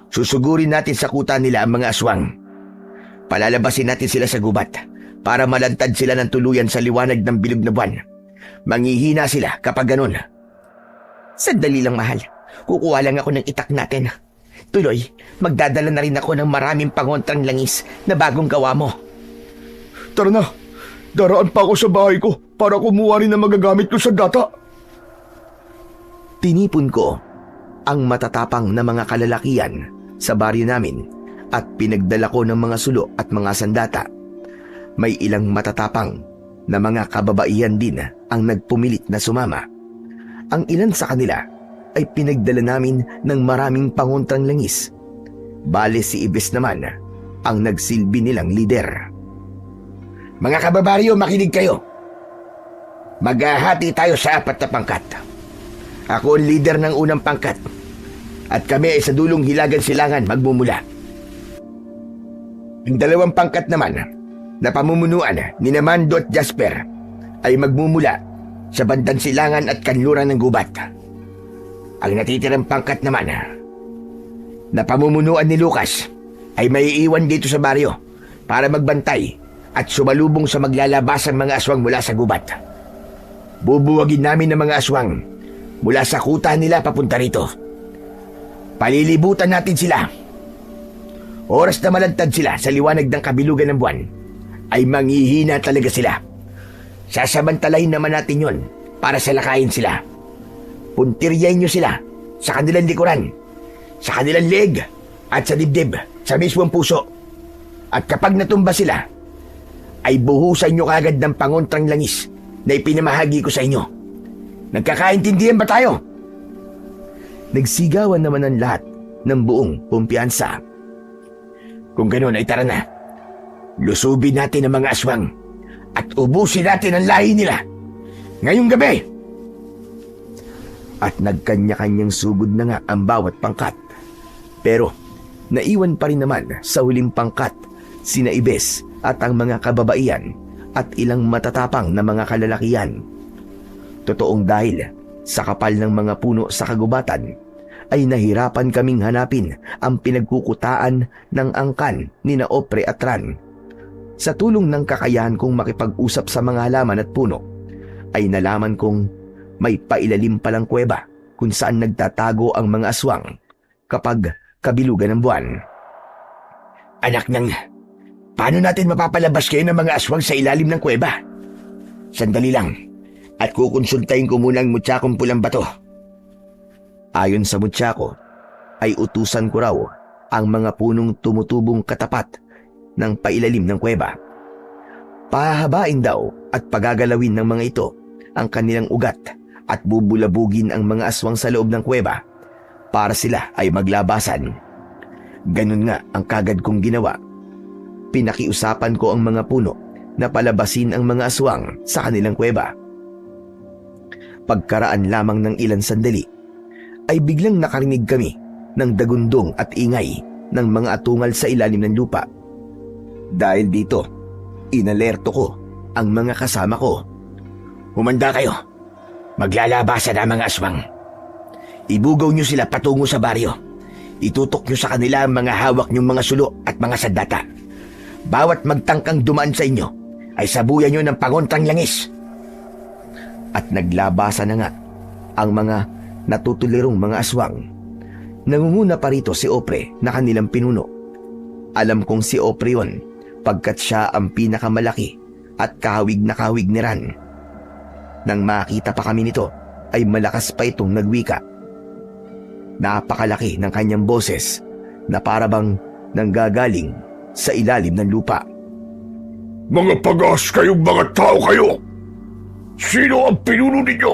Susugurin natin sa kuta nila ang mga aswang. Palalabasin natin sila sa gubat para malantad sila ng tuluyan sa liwanag ng bilog na buwan. Manghihina sila kapag ganun. Sandali lang, mahal. Kukuha lang ako ng itak natin. Tuloy, magdadala na rin ako ng maraming pangontrang langis na bagong gawa mo. Tara na. Daraan pa ako sa bahay ko para kumuha rin ng magagamit ko sa data. Tinipon ko ang matatapang na mga kalalakian sa baryo namin at pinagdala ko ng mga sulo at mga sandata. May ilang matatapang na mga kababaihan din ang nagpumilit na sumama. Ang ilan sa kanila ay pinagdala namin ng maraming pangontrang langis. Bale si Ibes naman ang nagsilbi nilang lider. Mga kababaryo, makinig kayo. Maghahati tayo sa 4 na pangkat. Ako ang leader ng unang pangkat at kami ay sa dulong Hilagan Silangan magmumula. Ang 2 pangkat naman na pamumunuan ni Mando at Jasper ay magmumula sa bandang Silangan at kanluran ng gubat. Ang natitirang pangkat naman na pamumunuan ni Lucas ay maiiwan dito sa baryo para magbantay at sumalubong sa maglalabasang mga aswang mula sa gubat. Bubuwagin namin ng mga aswang mula sa kuta nila papunta rito. Palilibutan natin sila. Oras na malantad sila sa liwanag ng kabilugan ng buwan, ay manghihina talaga sila. Sasamantalahin naman natin yon para salakayin sila. Puntiryahin nyo sila sa kanilang likuran, sa kanilang leg, at sa dibdib, sa mismong puso. At kapag natumba sila, ay buhusan nyo kagad ng pangontrang langis na ipinamahagi ko sa inyo. Nagkakaintindihan ba tayo? Nagsigawan naman ang lahat ng buong kumpiyansa. Kung ganoon ay tara na. Lusubin natin ang mga aswang at ubusin natin ang lahi nila ngayong gabi. At nagkanya-kanyang sugod na nga ang bawat pangkat. Pero naiwan pa rin naman sa huling pangkat sina Ibes at ang mga kababaihan at ilang matatapang na mga kalalakihan. Totoong dahil sa kapal ng mga puno sa kagubatan ay nahirapan kaming hanapin ang pinagkukutaan ng angkan ni na Ofre at Tran. Sa tulong ng kakayahan kong makipag-usap sa mga halaman at puno, ay nalaman kong may pailalim palang kuweba kung saan nagtatago ang mga aswang kapag kabilugan ng buwan. Anak ng, paano natin mapapalabas kayo ng mga aswang sa ilalim ng kuweba? Sandali lang, at kukonsultahin ko muna ang mutsakong pulang bato. Ayon sa mutsako, ay utusan ko raw ang mga punong tumutubong katapat ng pailalim ng kuweba. Pahahabain daw at pagagalawin ng mga ito ang kanilang ugat at bubulabugin ang mga aswang sa loob ng kuweba para sila ay maglabasan. Ganun nga ang kagad kong ginawa. Pinakiusapan ko ang mga puno na palabasin ang mga aswang sa kanilang kuweba. Pagkaraan lamang ng ilan sandali, ay biglang nakarinig kami ng dagundong at ingay ng mga atungal sa ilalim ng lupa. Dahil dito, inalerto ko ang mga kasama ko. Humanda kayo. Maglalabasan ang mga aswang. Ibugaw nyo sila patungo sa baryo. Itutok nyo sa kanila ang mga hawak nyong mga sulo at mga sandata. Bawat magtangkang dumaan sa inyo ay sabuyan nyo ng pangontrang langis. At naglabasa na nga ang mga natutulirong mga aswang. Nangunguna pa rito si Opre na kanilang pinuno. Alam kong si Opre yun pagkat siya ang pinakamalaki at kahawig na kahawig ni Ran. Nang makita pa kami nito ay malakas pa itong nagwika. Napakalaki ng kanyang boses na parabang nanggagaling sa ilalim ng lupa. Mga pagas kayong mga tao kayo! Sino ang pinuno ninyo?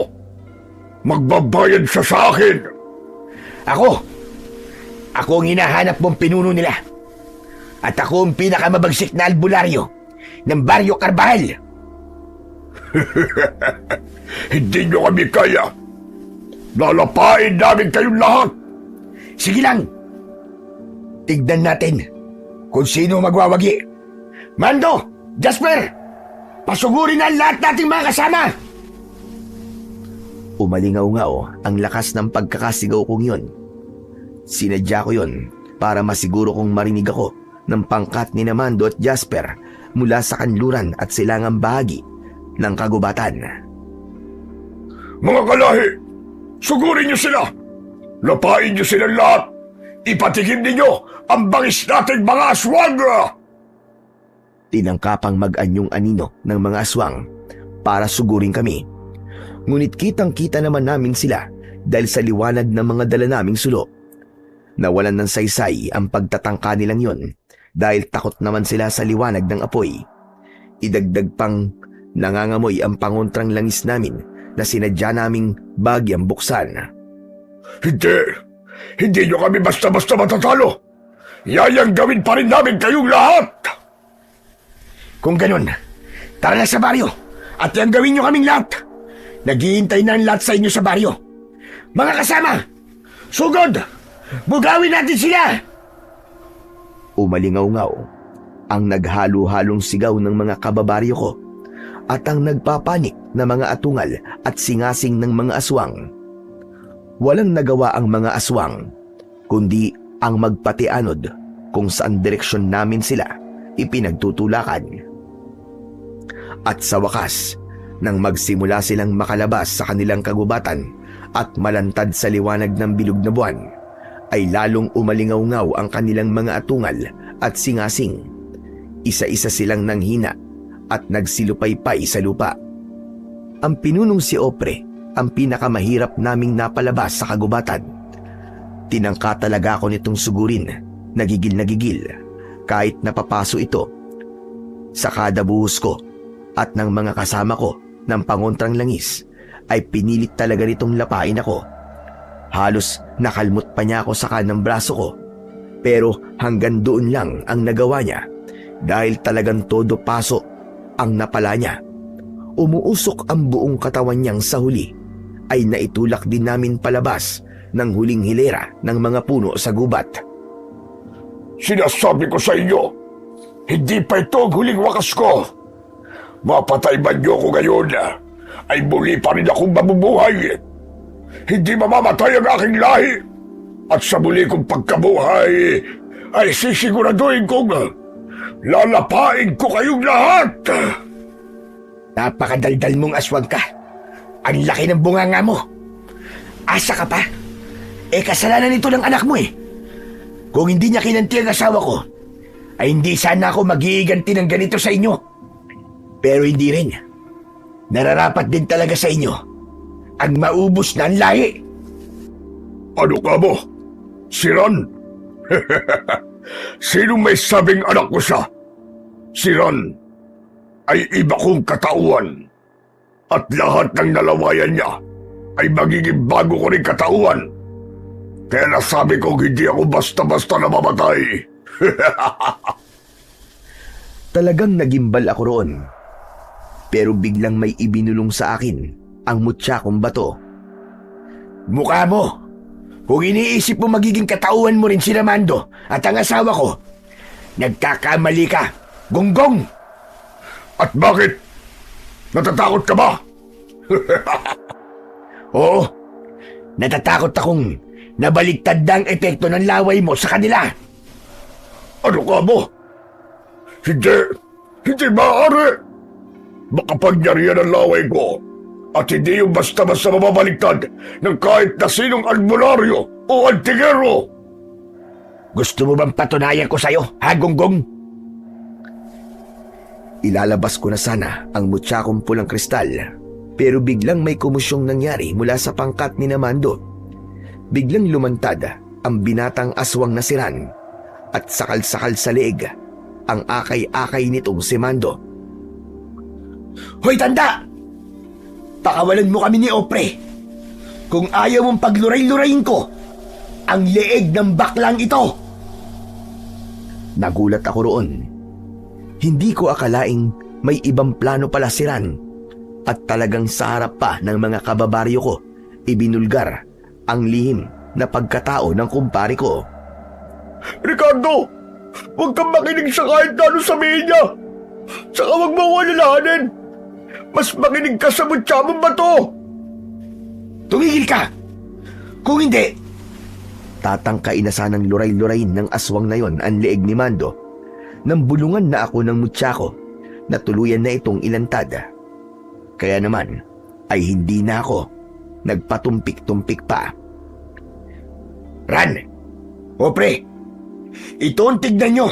Magbabayad siya sa akin! Ako! Ako ang hinahanap mong pinuno nila. At ako ang pinakamabagsik na albularyo ng Baryo Carbajal. Hindi nyo kami kaya. Lalapain namin kayong lahat. Sige lang. Tignan natin kung sino magwawagi. Mando! Jasper! Pasugurin na ang lahat nating mga kasama! Umalingaw-ngaw ang lakas ng pagkakasigaw kong yun. Sinadya ko yun para masiguro kong marinig ako ng pangkat ni Mando at Jasper mula sa kanluran at silangang bahagi ng kagubatan. Mga kalahi, sugurin niyo sila! Lapain niyo silang lahat! Ipatikim ninyo ang bangis nating mga aswang! Tinangkapang mag-anyong anino ng mga aswang para sugurin kami. Ngunit kitang-kita naman namin sila dahil sa liwanag ng mga dala naming sulo. Nawalan ng saysay ang pagtatangka nilang yon dahil takot naman sila sa liwanag ng apoy. Idagdag pang nangangamoy ang pangontrang langis namin na sinadya naming bagyang buksan. Hindi nyo kami basta-basta matatalo. Yayang gawin pa rin namin kayong lahat. Kung ganun, tara na sa baryo at yang gawin nyo kaming lahat. Naghihintay na ang lahat sa inyo sa baryo. Mga kasama, sugod! Bugawin natin sila! Umalingaw-ngaw ang naghalo-halong sigaw ng mga kababaryo ko at ang nagpapanik na mga atungal at singasing ng mga aswang. Walang nagawa ang mga aswang, kundi ang magpatianod kung saan direksyon namin sila ipinagtutulakan. At sa wakas, nang magsimula silang makalabas sa kanilang kagubatan at malantad sa liwanag ng bilog na buwan, ay lalong umalingaw-ngaw ang kanilang mga atungal at singasing. Isa-isa silang nanghina at nagsilupaypay sa lupa. Ang pinunong si Opre ang pinakamahirap naming napalabas sa kagubatan. Tinangka talaga ako nitong sugurin, nagigil kahit napapaso ito sa kada buhos ko at ng mga kasama ko ng pangontrang langis ay pinilit talaga nitong lapain ako. Halos nakalmot pa niya ako sa kanang braso ko, pero hanggang doon lang ang nagawa niya dahil talagang todo paso ang napala niya. Umuusok ang buong katawan niyang sa huli ay naitulak din namin palabas ng huling hilera ng mga puno sa gubat. Sinasabi ko sa inyo, hindi pa ito ang huling wakas ko. Mapatay man niyo ko ngayon, ay muli pa rin akong mabubuhay. Hindi mamamatay ang aking lahi. At sa muli kong pagkabuhay, ay sisiguraduhin kong lalapain ko kayong lahat. Napakadaldal mong aswang ka. Ang laki ng bunganga mo. Asa ka pa? Kasalanan nito ng anak mo eh. Kung hindi niya kinanti ang asawa ko, ay hindi sana ako mag-iiganti ng ganito sa inyo. Pero hindi rin. Nararapat din talaga sa inyo ang maubos na ang lahi. Ano ka mo? Si Ran? Sino may sabing anak ko siya? Si Ran ay iba kong katauhan. At lahat ng nalawayan niya ay magiging bago ko rin katauhan. Kaya nasabi kong hindi ako basta-basta namamatay. Talagang nagimbal ako roon. Pero biglang may ibinulong sa akin ang mutya kong bato. Mukha mo! Kung iniisip mo magiging katauhan mo rin si Mando at ang asawa ko, nagkakamali ka, Gonggong! At bakit? Natatakot ka ba? Oo, natatakot akong nabaliktad na ang epekto ng laway mo sa kanila. Ano ka mo? Hindi maaari. Makapangyarihan ang laway ko at hindi yung basta-basta mababaliktad ng kahit na sinong albularyo o antigero. Gusto mo bang patunayan ko sa'yo, ha, Gonggong? Ilalabas ko na sana ang mutya kong pulang kristal, pero biglang may kumusyong nangyari mula sa pangkat ni Mando. Biglang lumantad ang binatang aswang na si Ran at sakal-sakal sa leeg ang akay-akay nitong si Mando. Hoy, tanda! Pakawalan mo kami ni Opre. Kung ayaw mong pagluray-lurayin ko ang leeg ng baklang ito. Nagulat ako roon. Hindi ko akalaing may ibang plano pala si Ran at talagang sa harap pa ng mga kababaryo ko ibinulgar ang lihim na pagkatao ng kumpare ko. Ricardo! Huwag kang makinig sa kahit na ano sabihin niya! Saka huwag mo alalahanin! Mas makinig ka sa mutya mong bato! Tumigil ka! Kung hindi, tatangkain na sanang luray-lurayin ng aswang na yon ang leeg ni Mando nang bulungan na ako ng mutya ko na tuluyan na itong ilantad. Kaya naman ay hindi na ako nagpatumpik-tumpik pa. Ran! Opre! Ito ang tignan nyo!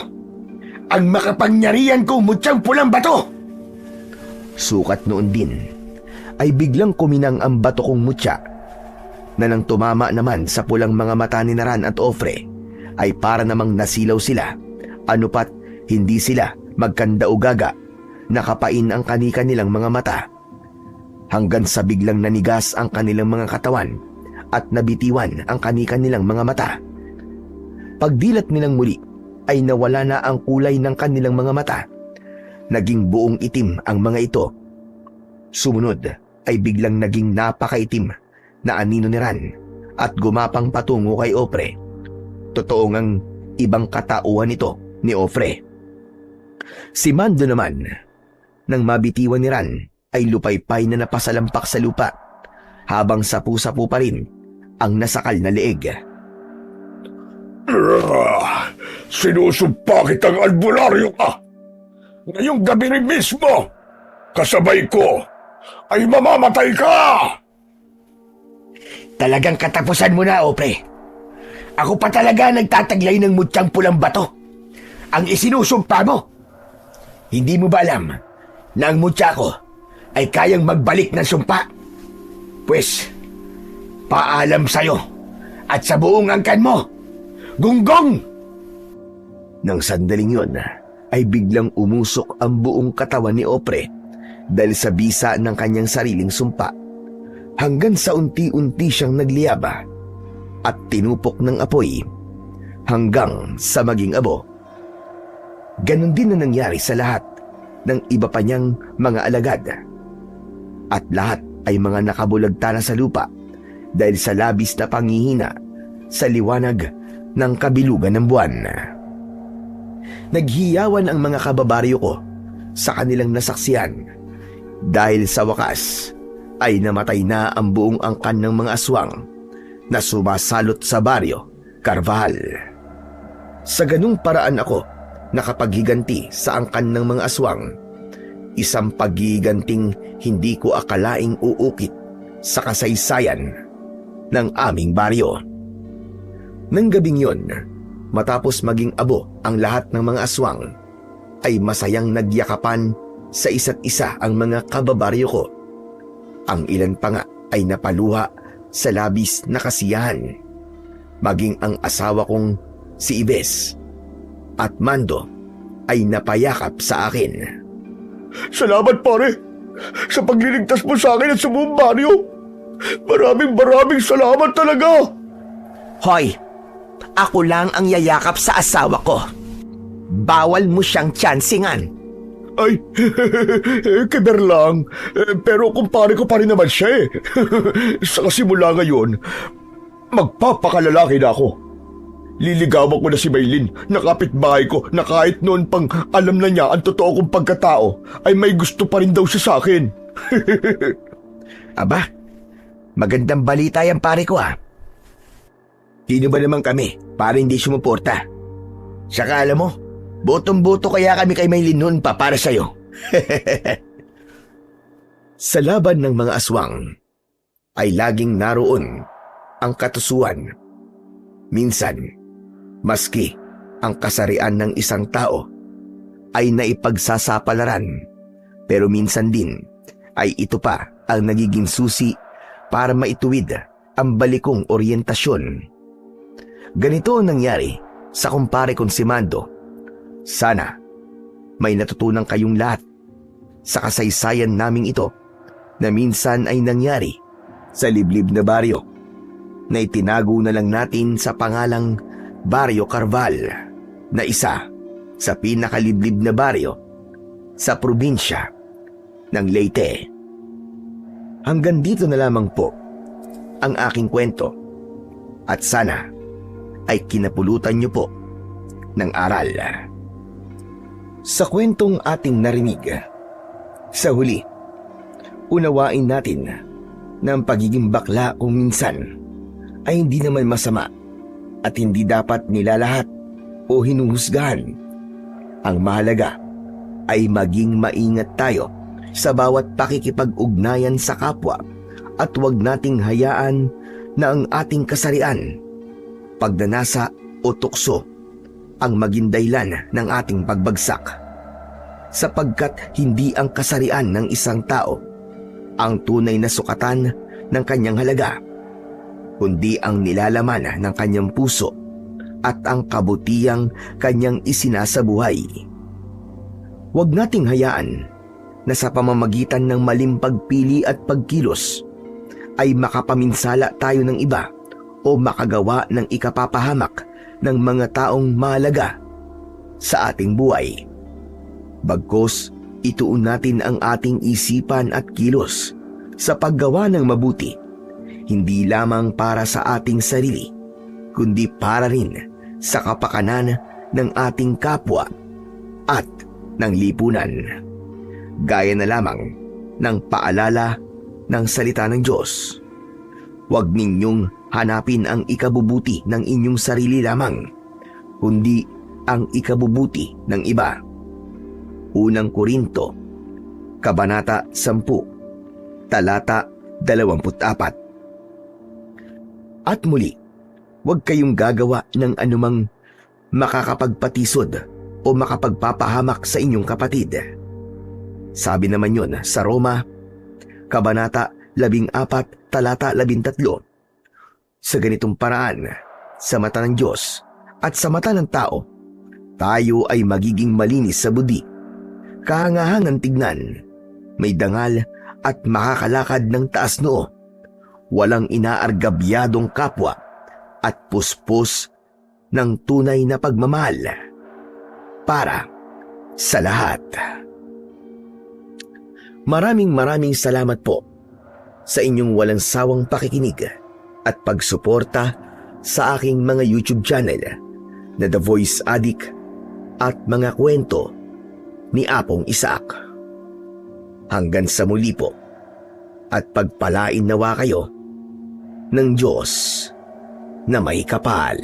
Ang makapangyarihan kong mutyang pulang bato! Sukat noon din ay biglang kuminang ang bato kong mutya na nang tumama naman sa pulang mga mata ni Ran at Ofre ay para namang nasilaw sila, ano pat hindi sila magkandaugaga, nakapain ang kanika nilang mga mata hanggang sa biglang nanigas ang kanilang mga katawan at nabitiwan ang kanika nilang mga mata. Pagdilat nilang muli ay nawala na ang kulay ng kanilang mga mata. Naging buong itim ang mga ito. Sumunod ay biglang naging napakaitim na anino ni Ran at gumapang patungo kay Opre. Totoo ngang ibang katauhan ito ni Ofre. Si Mando naman, nang mabitiwan ni Ran, ay lupaypay na napasalampak sa lupa habang sapu-sapu pa rin ang nasakal na leeg. Sinusumpa kitang albularyo ka! Ngayong gabi rin mismo, kasabay ko ay mamamatay ka! Talagang katapusan mo na, Opre. Ako pa talaga nagtataglay ng mutyang pulang bato. Ang isinusumpa mo. Hindi mo ba alam na ang mutya ko ay kayang magbalik ng sumpa? Pwes, paalam sa'yo at sa buong angkan mo, Gonggong! Nang sandaling yon ay biglang umusok ang buong katawan ni Opre dahil sa bisa ng kanyang sariling sumpa, hanggang sa unti-unti siyang nagliyaba at tinupok ng apoy hanggang sa maging abo. Ganon din na nangyari sa lahat ng iba pa niyang mga alagad. At lahat ay mga nakabulagta na sa lupa dahil sa labis na panghihina sa liwanag ng kabilugan ng buwan. Naghiyawan ang mga kababaryo ko sa kanilang nasaksiyan dahil sa wakas ay namatay na ang buong angkan ng mga aswang na sumasalot sa baryo Carvajal. Sa ganung paraan ako nakapaghiganti sa angkan ng mga aswang, isang paghiganting hindi ko akalaing uukit sa kasaysayan ng aming baryo. Nang gabing yon, matapos maging abo ang lahat ng mga aswang, ay masayang nagyakapan sa isa't isa ang mga kababaryo ko. Ang ilan pa nga ay napaluha sa labis na kasiyahan, maging ang asawa kong si Ibes at Mando ay napayakap sa akin. Salamat pare sa pagliligtas mo sa akin at sa buong baryo. Maraming salamat talaga. Hoy, ako lang ang yayakap sa asawa ko. Bawal mo siyang tsansingan. Ay, kiber lang. Pero kumpare ko pa rin naman siya eh. Sa simula ngayon, magpapakalalaki na ako. Liligawan ko na si Maylin na kapitbahay ko na kahit noon pang alam na niya ang totoo kong pagkatao ay may gusto pa rin daw siya sa akin. Aba, magandang balita yan pare ko ah. Sino ba naman kami para hindi sumuporta? Saka alam mo, botong-boto kaya kami kay Maylin noon pa para sa'yo. Sa laban ng mga aswang ay laging naroon ang katusuan. Minsan, maski ang kasarian ng isang tao ay naipagsasapalaran, pero minsan din ay ito pa ang nagiging susi para maituwid ang balikong oryentasyon. Ganito ang nangyari sa kumpare kong si Mando. Sana may natutunan kayong lahat sa kasaysayan naming ito na minsan ay nangyari sa liblib na baryo na itinago na lang natin sa pangalang Baryo Carval na isa sa pinakaliblib na baryo sa probinsya ng Leyte. Hanggang dito na lamang po ang aking kwento at sana ay kinapulutan niyo po ng aral. Sa kwentong ating narinig, sa huli, unawain natin na ang pagiging bakla kung minsan ay hindi naman masama at hindi dapat nilalahat o hinuhusgahan. Ang mahalaga ay maging maingat tayo sa bawat pakikipag-ugnayan sa kapwa at huwag nating hayaan na ang ating kasarian, pagdanasa o tukso ang maging dahilan ng ating pagbagsak. Sapagkat hindi ang kasarian ng isang tao ang tunay na sukatan ng kanyang halaga, kundi ang nilalaman ng kanyang puso at ang kabutihang kanyang isinasabuhay. Huwag nating hayaan na sa pamamagitan ng maling pagpili at pagkilos ay makapaminsala tayo ng iba o makagawa ng ikapapahamak ng mga taong mahalaga sa ating buhay. Bagkus, ituon natin ang ating isipan at kilos sa paggawa ng mabuti, hindi lamang para sa ating sarili, kundi para rin sa kapakanan ng ating kapwa at ng lipunan. Gaya na lamang ng paalala ng salita ng Diyos. Huwag ninyong hanapin ang ikabubuti ng inyong sarili lamang, kundi ang ikabubuti ng iba. Unang Korinto, Kabanata 10, Talata 24. At muli, huwag kayong gagawa ng anumang makakapagpatisod o makapagpapahamak sa inyong kapatid. Sabi naman yun sa Roma, Kabanata 14, Talata 13. Sa ganitong paraan, sa mata ng Diyos at sa mata ng tao, tayo ay magiging malinis sa budi, kahangahangan tignan, may dangal at makakalakad ng taas noo, walang inaargabyadong kapwa at puspos ng tunay na pagmamahal para sa lahat. Maraming salamat po sa inyong walang sawang pakikinig at pagsuporta sa aking mga YouTube channel na The Voice Addict at mga kwento ni Apong Isaac. Hanggang sa muli po at pagpalain nawa kayo ng Diyos na may kapal.